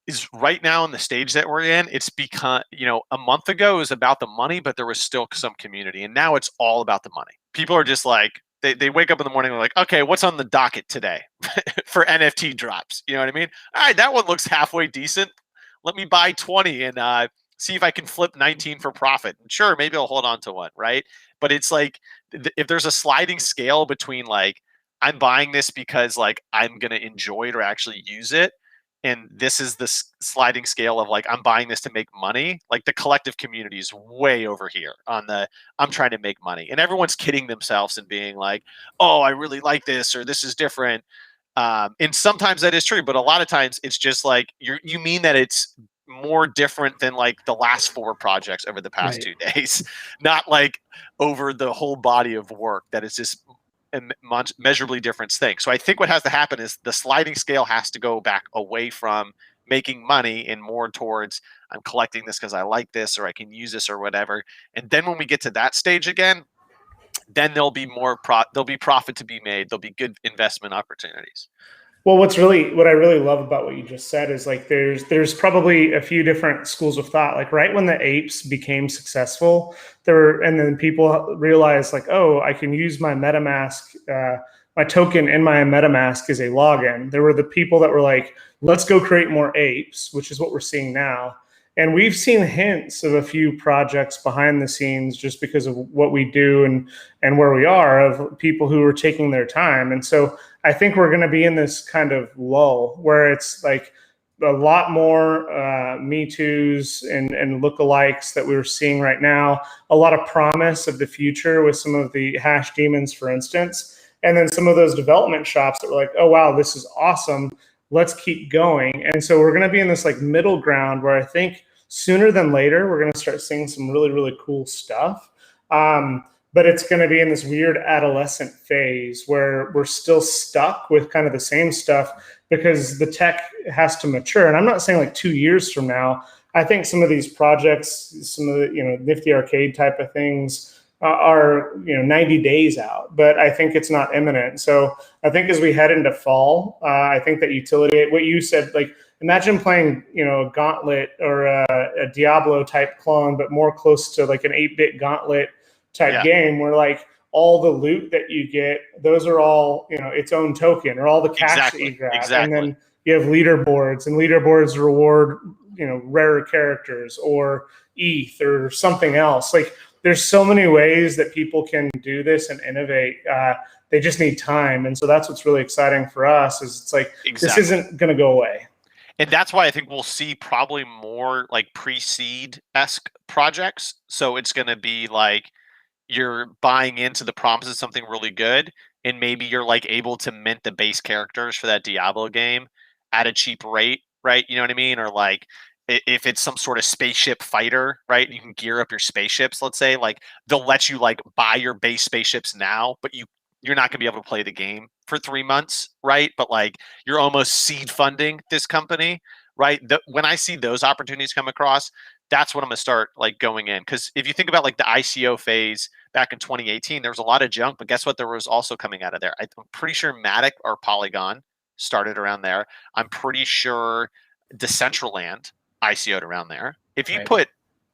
is right now in the stage that we're in, it's become, you know, a month ago it was about the money, but there was still some community. And now it's all about the money. People are just like, they wake up in the morning and they're like, okay, what's on the docket today for NFT drops? You know what I mean? All right, that one looks halfway decent. Let me buy 20 and see if I can flip 19 for profit. And sure, maybe I'll hold on to one, right? But it's like, if there's a sliding scale between like, I'm buying this because like I'm going to enjoy it or actually use it, and this is the sliding scale of like I'm buying this to make money, like the collective community is way over here on the I'm trying to make money, and everyone's kidding themselves and being like, oh, I really like this, or this is different. And sometimes that is true, but a lot of times it's just like you mean that it's more different than like the last 4 projects over the past Right. 2 days, not like over the whole body of work that is just a measurably different thing. So I think what has to happen is the sliding scale has to go back away from making money and more towards I'm collecting this because I like this or I can use this or whatever. And then when we get to that stage again, then there'll be there'll be profit to be made. There'll be good investment opportunities. Well, what I really love about what you just said is like there's probably a few different schools of thought. Like right when the apes became successful, and then people realized like, oh, I can use my MetaMask, my token in my MetaMask as a login. There were the people that were like, let's go create more apes, which is what we're seeing now. And we've seen hints of a few projects behind the scenes just because of what we do and where we are, of people who are taking their time. And so I think we're going to be in this kind of lull where it's like a lot more Me Too's and lookalikes that we're seeing right now, a lot of promise of the future with some of the hash demons, for instance, and then some of those development shops that were like, oh, wow, this is awesome. Let's keep going. And so we're going to be in this like middle ground where I think sooner than later, we're going to start seeing some really, really cool stuff. But it's going to be in this weird adolescent phase where we're still stuck with kind of the same stuff because the tech has to mature. And I'm not saying like 2 years from now. I think some of these projects, some of the, Nifty Arcade type of things are 90 days out, but I think it's not imminent. So I think as we head into fall, I think that utility, what you said, like imagine playing a Gauntlet or a Diablo type clone, but more close to like an 8-bit Gauntlet type game where like all the loot that you get, those are all its own token, or all the cash that you grab. And then you have leaderboards, and leaderboards reward rarer characters or ETH or something else. Like there's so many ways that people can do this and innovate. They just need time. And so that's what's really exciting for us is it's like, this isn't going to go away. And that's why I think we'll see probably more like pre-seed-esque projects. So it's going to be like you're buying into the promise of something really good, and maybe you're like able to mint the base characters for that Diablo game at a cheap rate, right? You know what I mean? Or like if it's some sort of spaceship fighter, right? You can gear up your spaceships, let's say, like they'll let you like buy your base spaceships now, but you're not going to be able to play the game for 3 months, right? But like you're almost seed funding this company, right? When I see those opportunities come across, that's when I'm going to start like going in. Because if you think about like the ICO phase back in 2018, there was a lot of junk, but guess what? There was also coming out of there. I'm pretty sure Matic or Polygon started around there. I'm pretty sure Decentraland ICO'd around there. If you put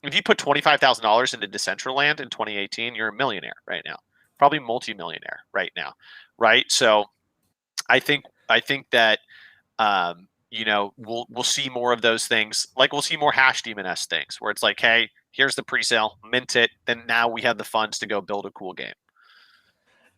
$25,000 into Decentraland in 2018, you're a millionaire right now. Probably multi-millionaire right now, right? So I think that we'll see more of those things. Like we'll see more hash demon-esque things where it's like, hey, here's the pre-sale, mint it, then now we have the funds to go build a cool game.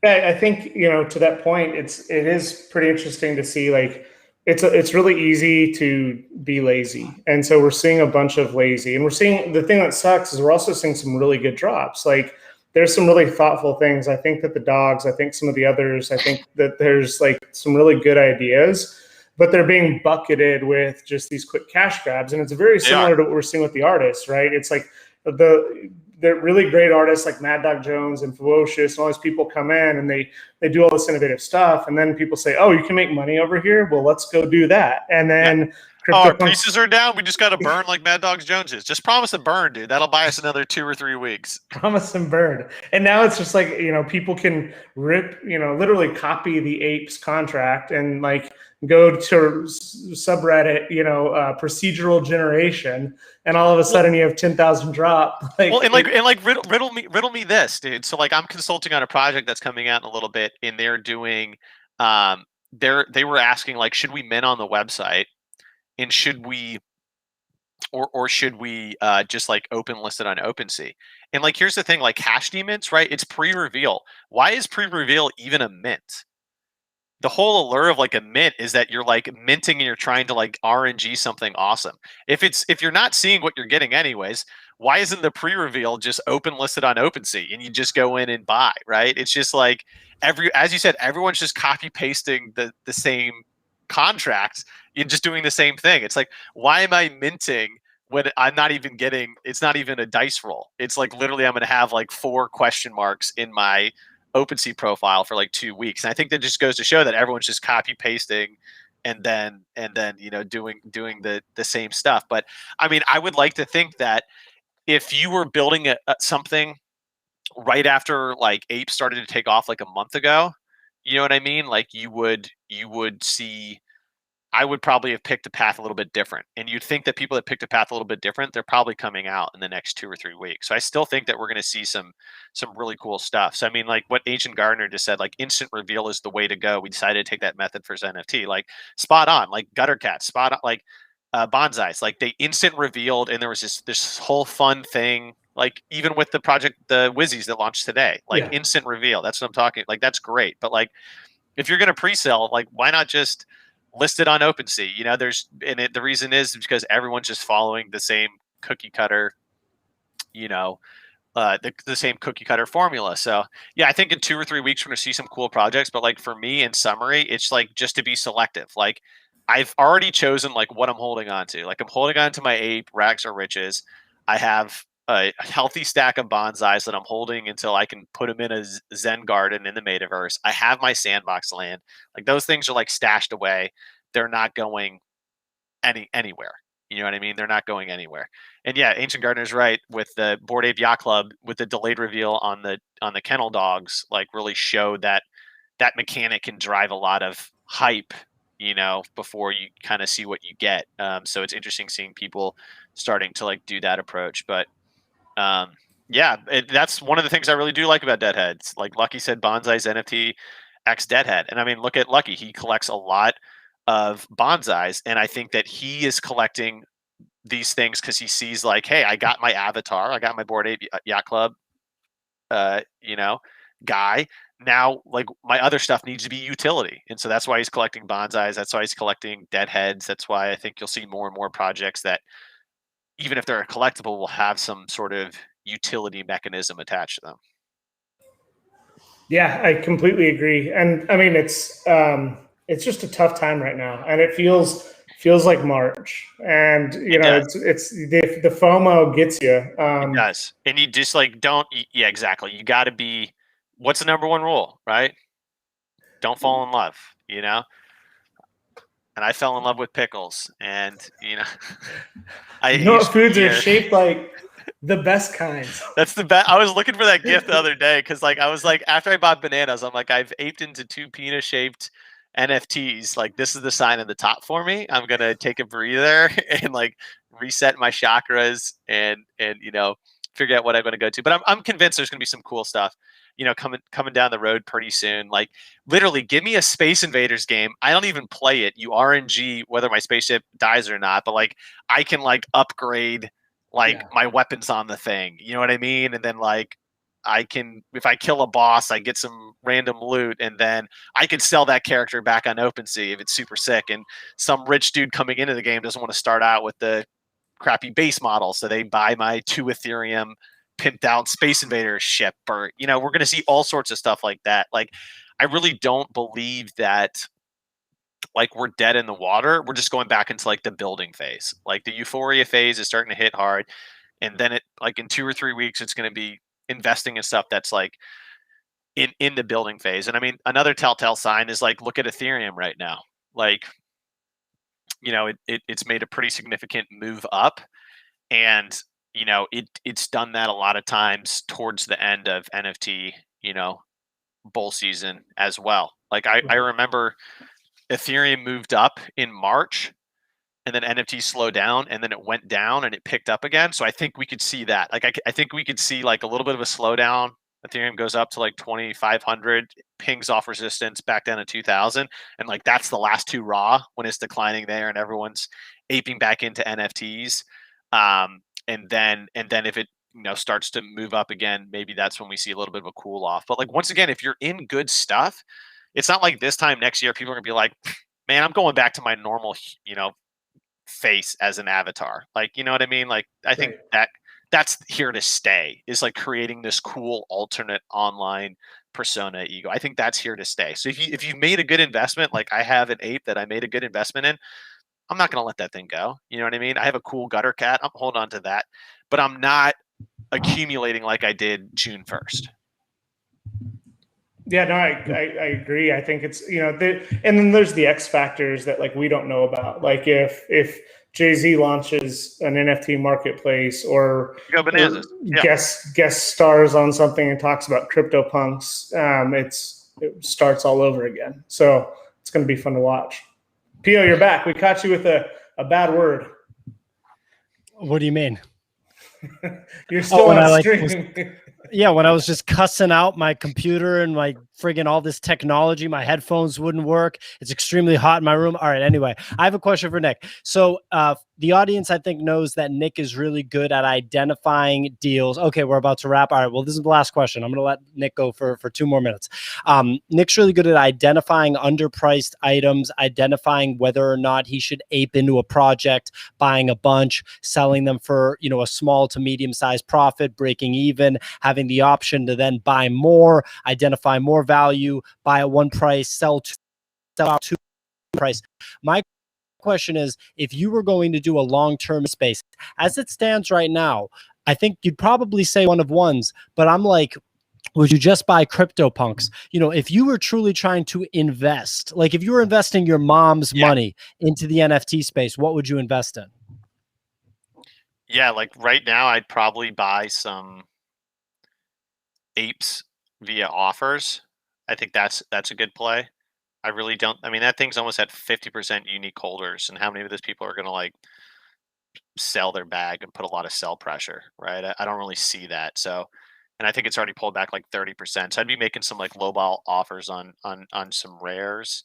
Yeah, I think to that point, it is pretty interesting to see like it's really easy to be lazy, and so we're seeing a bunch of lazy, and we're seeing the thing that sucks is we're also seeing some really good drops. Like there's some really thoughtful things. I think that the dogs, I think some of the others, I think that there's like some really good ideas, but they're being bucketed with just these quick cash grabs, and it's very similar to what we're seeing with the artists, right? It's like the really great artists like Mad Dog Jones and Ferocious and all these people come in and they do all this innovative stuff, and then people say, oh, you can make money over here, well, let's go do that, and then our CryptoPunks. pieces are down. We just got to burn like Mad Dogs Joneses. Just promise a burn, dude. That'll buy us another 2 or 3 weeks. Promise and burn. And now it's just like, people can rip, literally copy the ape's contract and like go to subreddit, procedural generation, and all of a sudden you have 10,000 drop. Riddle me this, dude. So like I'm consulting on a project that's coming out in a little bit, and they're doing they were asking like, should we mint on the website, and should we should we just like open list it on OpenSea? And like here's the thing, like hash demons, right? It's pre-reveal. Why is pre-reveal even a mint? The whole allure of like a mint is that you're like minting and you're trying to like RNG something awesome. If you're not seeing what you're getting anyways, why isn't the pre-reveal just open listed on OpenSea and you just go in and buy, right? It's just like as you said, everyone's just copy pasting the same contracts. You're just doing the same thing. It's like, why am I minting when I'm not even getting, it's not even a dice roll. It's like literally I'm going to have like 4 question marks in my OpenSea profile for like 2 weeks. And I think that just goes to show that everyone's just copy pasting and then doing the same stuff. But I mean, I would like to think that if you were building something right after like Ape started to take off like a month ago, you know what I mean? Like you would see, I would probably have picked a path a little bit different. And you'd think that people that picked a path a little bit different, they're probably coming out in the next 2 or 3 weeks. So I still think that we're going to see some really cool stuff. So I mean, like what Ancient Gardener just said, like instant reveal is the way to go. We decided to take that method for his NFT. Like spot on, like Gutter Cat, spot on, like bonsais. Like they instant revealed, and there was this whole fun thing. Like even with the project, the Wizzies that launched today, like instant reveal. That's what I'm talking. Like that's great. But like if you're going to pre-sell, like why not just list it on OpenSea? The reason is because everyone's just following the same cookie cutter, the same cookie cutter formula. So yeah, I think in 2 or 3 weeks we're gonna see some cool projects. But like for me, in summary, it's like just to be selective. Like I've already chosen like what I'm holding on to. Like I'm holding on to my Ape Rags or Riches. I have a healthy stack of bonsais that I'm holding until I can put them in a Zen garden in the metaverse. I have my sandbox land. Like those things are like stashed away. They're not going anywhere. You know what I mean? They're not going anywhere. And yeah, Ancient Gardener's right with the Bored Ape Yacht Club, with the delayed reveal on the kennel dogs, like really showed that mechanic can drive a lot of hype, before you kind of see what you get. So it's interesting seeing people starting to like do that approach. But that's one of the things I really do like about Deadheads. Like Lucky said, bonsais NFT X Deadhead. And I mean, look at Lucky. He collects a lot of bonsais, and I think that he is collecting these things because he sees like, hey, I got my avatar, I got my Bored Ape Yacht Club, guy. Now, like my other stuff needs to be utility, and so that's why he's collecting bonsais. That's why he's collecting Deadheads. That's why I think you'll see more and more projects that, even if they're a collectible, will have some sort of utility mechanism attached to them. Yeah, I completely agree. And I mean, it's just a tough time right now, and it feels like March. And it's the FOMO gets you. It does, and you just like don't. Yeah, exactly. You got to be. What's the number one rule, right? Don't fall in love. And I fell in love with pickles, and what foods are shaped like the best kinds. That's the best. I was looking for that gift the other day because, like, I was like, after I bought bananas, I'm like, I've aped into 2 peanut-shaped NFTs. Like, this is the sign of the top for me. I'm gonna take a breather and like reset my chakras and figure out what I'm gonna go to. But I'm convinced there's gonna be some cool stuff, coming down the road pretty soon. Like, literally, give me a Space Invaders game. I don't even play it. You RNG whether my spaceship dies or not, but like, I can like upgrade my weapons on the thing, you know what I mean? And then like I can, if I kill a boss, I get some random loot, and then I can sell that character back on OpenSea if it's super sick. And some rich dude coming into the game doesn't want to start out with the crappy base model, so they buy my 2 Ethereum pimped out Space Invaders ship, or we're going to see all sorts of stuff like that. Like, I really don't believe that like we're dead in the water. We're just going back into like the building phase. Like the euphoria phase is starting to hit hard, and then it like in 2 or 3 weeks it's going to be investing in stuff that's like in the building phase. And I mean, another telltale sign is like, look at Ethereum right now. Like it's made a pretty significant move up, and it's done that a lot of times towards the end of NFT bull season as well. Like I remember Ethereum moved up in March, and then NFT slowed down, and then it went down and it picked up again. So I think we could see that. Like I think we could see like a little bit of a slowdown. Ethereum goes up to like 2,500, pings off resistance back down to 2,000, and like that's the last two raw when it's declining there, and everyone's aping back into NFTs. And then if it starts to move up again, maybe that's when we see a little bit of a cool off. But like once again, if you're in good stuff, it's not like this time next year people are gonna be like, man, I'm going back to my normal face as an avatar. Like, you know what I mean? Like I think that's here to stay, is like creating this cool alternate online persona ego. I think that's here to stay. So if you made a good investment, like I have an ape that I made a good investment in, I'm not going to let that thing go. You know what I mean? I have a cool gutter cat. I'm holding on to that, but I'm not accumulating like I did June 1st. Yeah, no, I agree. I think it's, and then there's the X factors that like we don't know about. Like if Jay-Z launches an NFT marketplace or go bananas. Guest stars on something and talks about CryptoPunks, it starts all over again. So it's going to be fun to watch. Pio, you're back. We caught you with a bad word. What do you mean? You're still on stream. Yeah, when I was just cussing out my computer and my friggin' all this technology, my headphones wouldn't work. It's extremely hot in my room. All right, anyway, I have a question for Nick. So the audience, I think, knows that Nick is really good at identifying deals. Okay, we're about to wrap. All right, well, this is the last question. I'm going to let Nick go for 2 more minutes. Nick's really good at identifying underpriced items, identifying whether or not he should ape into a project, buying a bunch, selling them for, a small to medium-sized profit, breaking even, having the option to then buy more, identify more value, buy at one price, sell out to price. My question is, if you were going to do a long-term space, as it stands right now, I think you'd probably say one of ones, but I'm like, would you just buy CryptoPunks? If you were truly trying to invest, like if you were investing your mom's money into the NFT space, what would you invest in? Yeah, like right now, I'd probably buy some apes via offers. I think that's a good play. I really don't. I mean, that thing's almost at 50% unique holders, and how many of those people are going to like sell their bag and put a lot of sell pressure, right? I don't really see that. So, and I think it's already pulled back like 30%. So I'd be making some like lowball offers on some rares.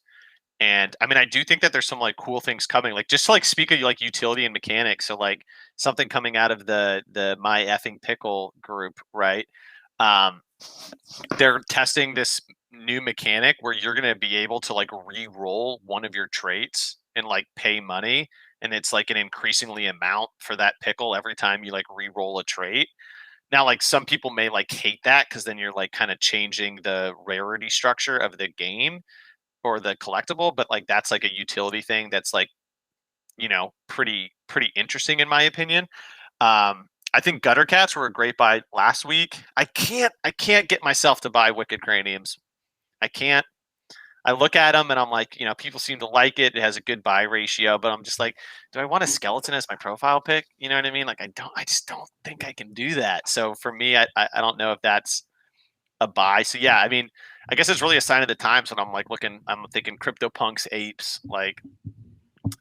And I mean, I do think that there's some like cool things coming, like just to like speak of like utility and mechanics. So like something coming out of the My Effing Pickle group, right? They're testing this new mechanic where you're going to be able to like re-roll one of your traits and like pay money, and it's like an increasingly amount for that pickle every time you like re-roll a trait. Now, like some people may like hate that because then you're like kind of changing the rarity structure of the game or the collectible, but like that's like a utility thing that's like pretty interesting in my opinion. I think gutter cats were a great buy last week. I can't get myself to buy wicked craniums. I can't. I look at them and I'm like, people seem to like it. It has a good buy ratio, but I'm just like, do I want a skeleton as my profile pick? You know what I mean? Like I just don't think I can do that. So for me, I don't know if that's a buy. So yeah, I mean, I guess it's really a sign of the times when I'm like I'm thinking CryptoPunks apes, like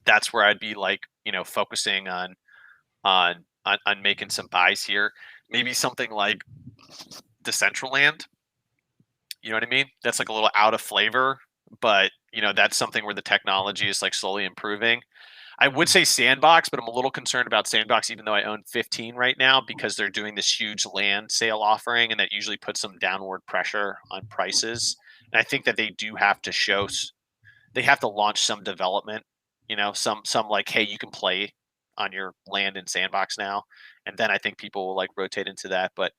that's where I'd be like, focusing on making some buys here. Maybe something like Decentraland. You know what I mean? That's like a little out of flavor, but that's something where the technology is like slowly improving. I would say Sandbox, but I'm a little concerned about Sandbox, even though I own 15 right now, because they're doing this huge land sale offering, and that usually puts some downward pressure on prices. And I think that they do have to they have to launch some development, some like, hey, you can play on your land in Sandbox now, and then I think people will like rotate into that. But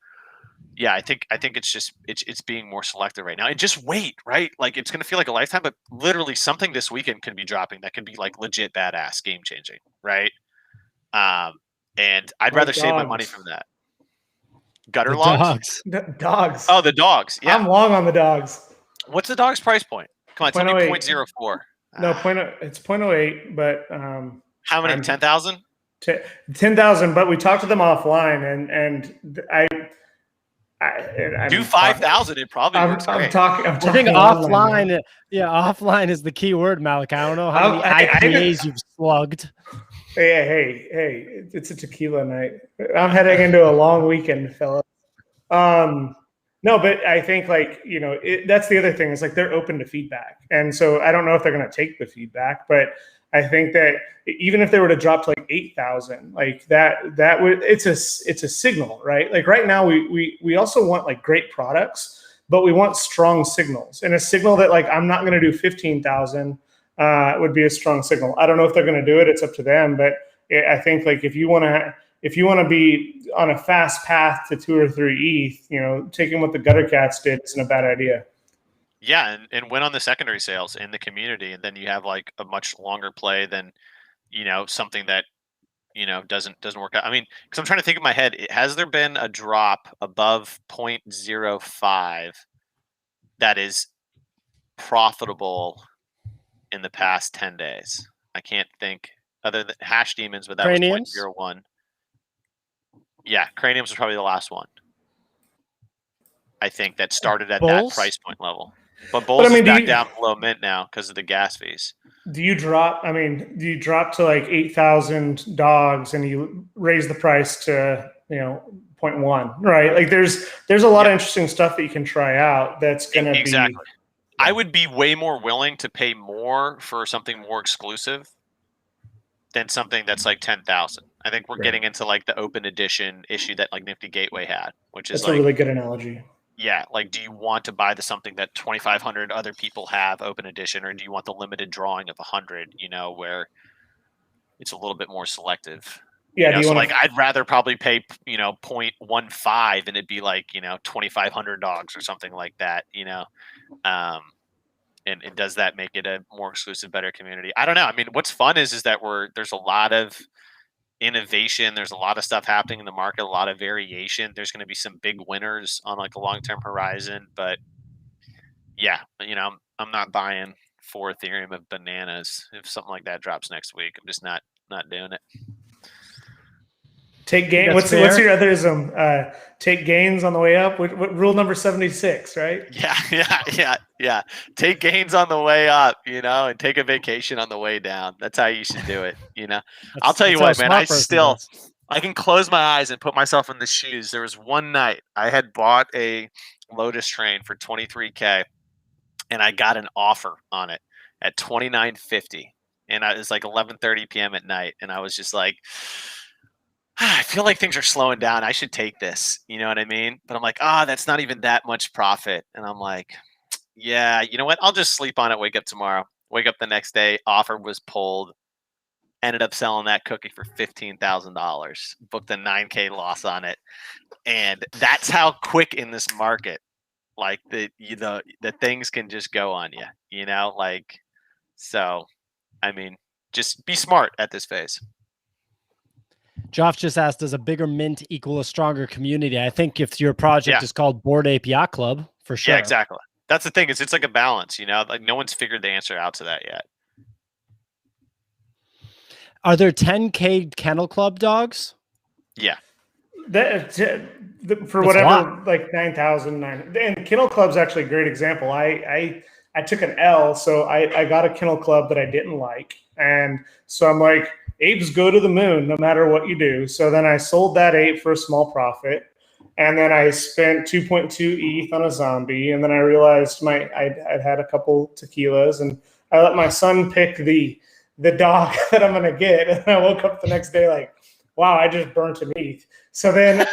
yeah, I think it's just it's being more selective right now. And just wait, right? Like it's gonna feel like a lifetime, but literally something this weekend could be dropping that could be like legit badass, game changing, right? And I'd rather save my money from that. Gutter logs? Dogs. Oh, the dogs. Yeah. I'm long on the dogs. What's the dog's price point? Come on, tell me 0.04. No, it's 0.08, but How many? 10,000? 10,000. But we talked to them offline, and I do 5,000. It probably works great. I'm talking. I think offline. Yeah, offline is the key word, Malik. I don't know how many IPAs you've slugged. Hey! It's a tequila night. I'm heading into a long weekend, fellas. No, but I think that's the other thing is like they're open to feedback, and so I don't know if they're going to take the feedback, but I think that even if they were to drop to like 8,000, like that would it's a signal, right? Like right now we also want like great products, but we want strong signals, and a signal that like I'm not going to do 15,000 would be a strong signal. I don't know if they're going to do it; it's up to them, but I think like if you want to be on a fast path to 2 or 3 ETH, taking what the Gutter Cats did isn't a bad idea. Yeah, and win on the secondary sales in the community, and then you have like a much longer play than, something that, doesn't work out. I mean, because I'm trying to think in my head, has there been a drop above 0.05 that is profitable in the past 10 days? I can't think other than Hash Demons, but that Craniums? was 0.01. Yeah, Craniums was probably the last one. I think that started at Bulls? that price point level. But Bulls is back down below mint now because of the gas fees. Do you drop to like 8,000 dogs and you raise the price to 0.1, right? Like there's a lot of interesting stuff that you can try out that's going to exactly. I would be way more willing to pay more for something more exclusive than something that's like 10,000. I think we're getting into like the open edition issue that like Nifty Gateway had, which is a really good analogy. Yeah, like do you want to buy something that 2,500 other people have open edition, or do you want the limited drawing of 100? Where it's a little bit more selective. Yeah, so like I'd rather probably pay 0.15 and it'd be like 2,500 dogs or something like that. And does that make it a more exclusive, better community? I don't know. I mean, what's fun is that there's a lot of innovation. There's a lot of stuff happening in the market, a lot of variation. There's going to be some big winners on like a long-term horizon, but yeah, I'm not buying 4 Ethereum of bananas. If something like that drops next week, I'm just not doing it. Take gain. What's your otherism? Take gains on the way up. What rule number 76, right? Yeah. Take gains on the way up, and take a vacation on the way down. That's how you should do it. I'll tell you what, man. I can close my eyes and put myself in the shoes. There was one night I had bought a Lotus train for $23K, and I got an offer on it at $29.50, and it was like 11:30 p.m. at night, and I was just like, I feel like things are slowing down. I should take this. You know what I mean? But I'm like, that's not even that much profit. And I'm like, yeah, you know what? I'll just sleep on it. Wake up tomorrow. Wake up the next day. Offer was pulled. Ended up selling that cookie for $15,000. Booked a 9K loss on it. And that's how quick in this market, like the things can just go on you, so, I mean, just be smart at this phase. Joff just asked, does a bigger mint equal a stronger community? I think if your project is called Bored Ape Yacht Club, for sure. Yeah, exactly. That's the thing. It's like a balance, like no one's figured the answer out to that yet. Are there 10K Kennel Club dogs? Yeah. For whatever, like 9,000. And Kennel Club's actually a great example. I took an L, so I got a Kennel Club that I didn't like. And so I'm like, apes go to the moon no matter what you do. So then I sold that ape for a small profit. And then I spent 2.2 ETH on a zombie. And then I realized I'd had a couple tequilas, and I let my son pick the dog that I'm going to get. And I woke up the next day like, wow, I just burnt an ETH. So then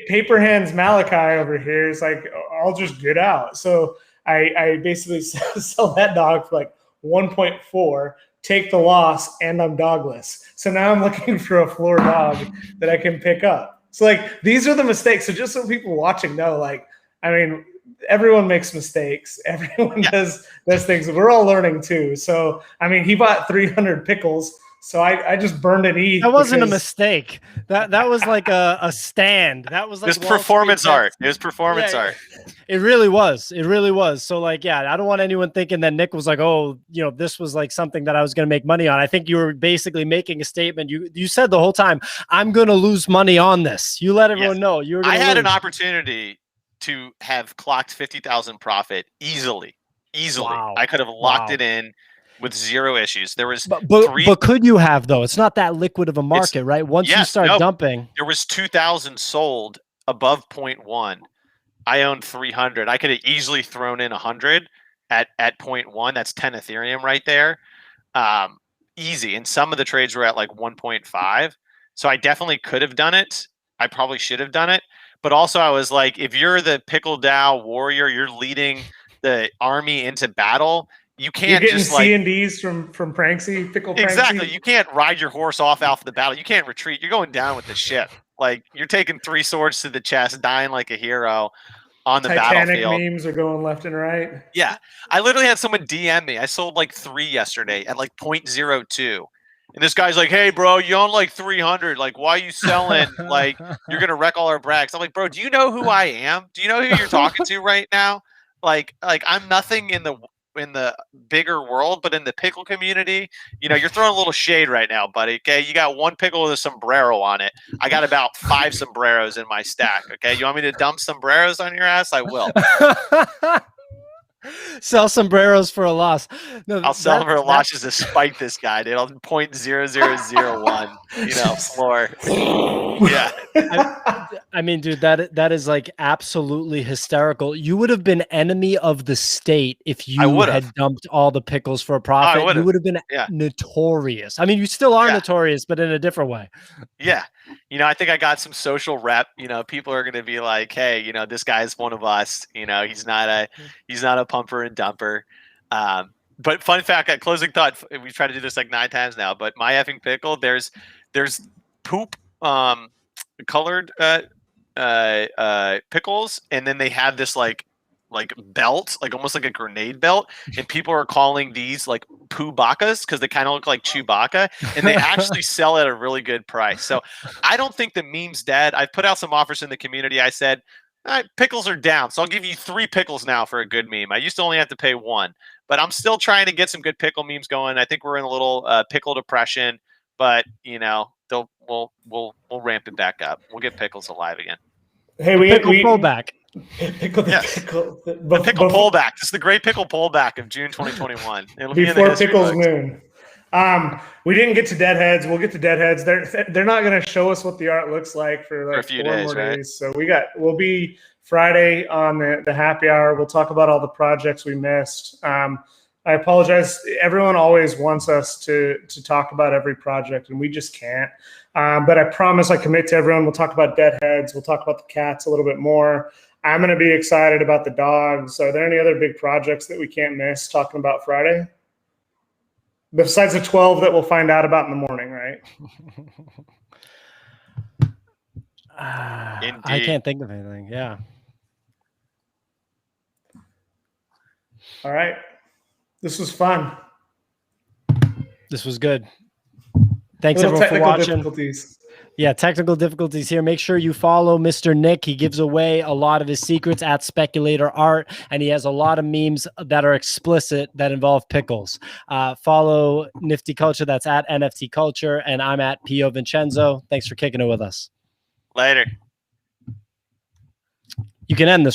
Paper Hands Malachi over here is like, I'll just get out. So I basically sell that dog for like 1.4, take the loss, and I'm dogless. So now I'm looking for a floor dog that I can pick up. So like, these are the mistakes. So just so people watching know, like, I mean, everyone makes mistakes. Everyone does things. We're all learning too. So, I mean, he bought 300 pickles So I just burned an ETH. That wasn't a because- mistake. That was like a stand. That was like It's Wall Street performance bets. art. It was performance Yeah, art. It really was. It really was. So like, yeah, I don't want anyone thinking that Nick was like, oh, this was like something that I was going to make money on. I think you were basically making a statement. You said the whole time, I'm going to lose money on this. You let everyone know you were going I to had lose. an opportunity to have clocked 50,000 profit easily. Wow. I could have locked Wow. it in with zero issues. There was but could you have though? It's not that liquid of a market, right? Once you start dumping, there was 2,000 sold above 0.1. I owned 300. I could have easily thrown in 100 at 0.1. That's 10 Ethereum right there. Easy. And some of the trades were at like 1.5. So I definitely could have done it. I probably should have done it. But also I was like, if you're the Pickle DAO warrior, you're leading the army into battle. You can't You're getting just like C&Ds from Pranksy, Pickle Pranksy. exactly. You can't ride your horse off the battle. You can't retreat. You're going down with the ship. Like you're taking 3 swords to the chest, dying like a hero on the Titanic battlefield. memes are going left and right. Yeah, I literally had someone DM me. I sold like 3 yesterday at like 0.02. And this guy's like, "Hey, bro, you own like 300. Like, why are you selling? Like, you're gonna wreck all our brags." I'm like, "Bro, do you know who I am? Do you know who you're talking to right now? Like I'm nothing in the bigger world, but in the pickle community, you're throwing a little shade right now, buddy. Okay, you got 1 pickle with a sombrero on it. I got about 5 sombreros in my stack. Okay, you want me to dump sombreros on your ass? I will. Sell sombreros for a loss. No, I'll sell them for a loss just to spite this guy, dude. I'll 0.0001, floor. Yeah. I mean, dude, that is like absolutely hysterical. You would have been enemy of the state if you had dumped all the pickles for a profit. You would have been notorious. I mean, you still are notorious, but in a different way. Yeah. I think I got some social rep. People are going to be like, "Hey, this guy's one of us. He's not a pumper and dumper." But fun fact, at closing thought, we've tried to do this like 9 times now, but my effing pickle, there's poop colored pickles, and then they have this like belt, like almost like a grenade belt, and people are calling these like poo bakas because they kind of look like Chewbacca, and they actually sell at a really good price. So I don't think the meme's dead. I've put out some offers in the community. I said, pickles are down, so I'll give you 3 pickles now for a good meme. I used to only have to pay 1, but I'm still trying to get some good pickle memes going. I think we're in a little pickle depression, but we'll ramp it back up. We'll get pickles alive again. Hey, we pullback. Pickle pullback. This is the great pickle pullback of June 2021. It'll be before Pickles Moon. We didn't get to Deadheads. We'll get to Deadheads. They're not going to show us what the art looks like for like 4 more days. So we'll be Friday on the happy hour. We'll talk about all the projects we missed. I apologize. Everyone always wants us to talk about every project, and we just can't. But I promise, I commit to everyone. We'll talk about Deadheads. We'll talk about the cats a little bit more. I'm going to be excited about the dogs. Are there any other big projects that we can't miss talking about Friday? Besides the 12 that we'll find out about in the morning, right? I can't think of anything. Yeah. All right. This was fun. This was good. Thanks everyone for watching. Difficulties. Yeah, technical difficulties here. Make sure you follow Mr. Nick. He gives away a lot of his secrets at Speculator Art, and he has a lot of memes that are explicit that involve pickles. Follow Nifty Culture. That's at NFT Culture, and I'm at Pio Vincenzo. Thanks for kicking it with us. Later. You can end this, right?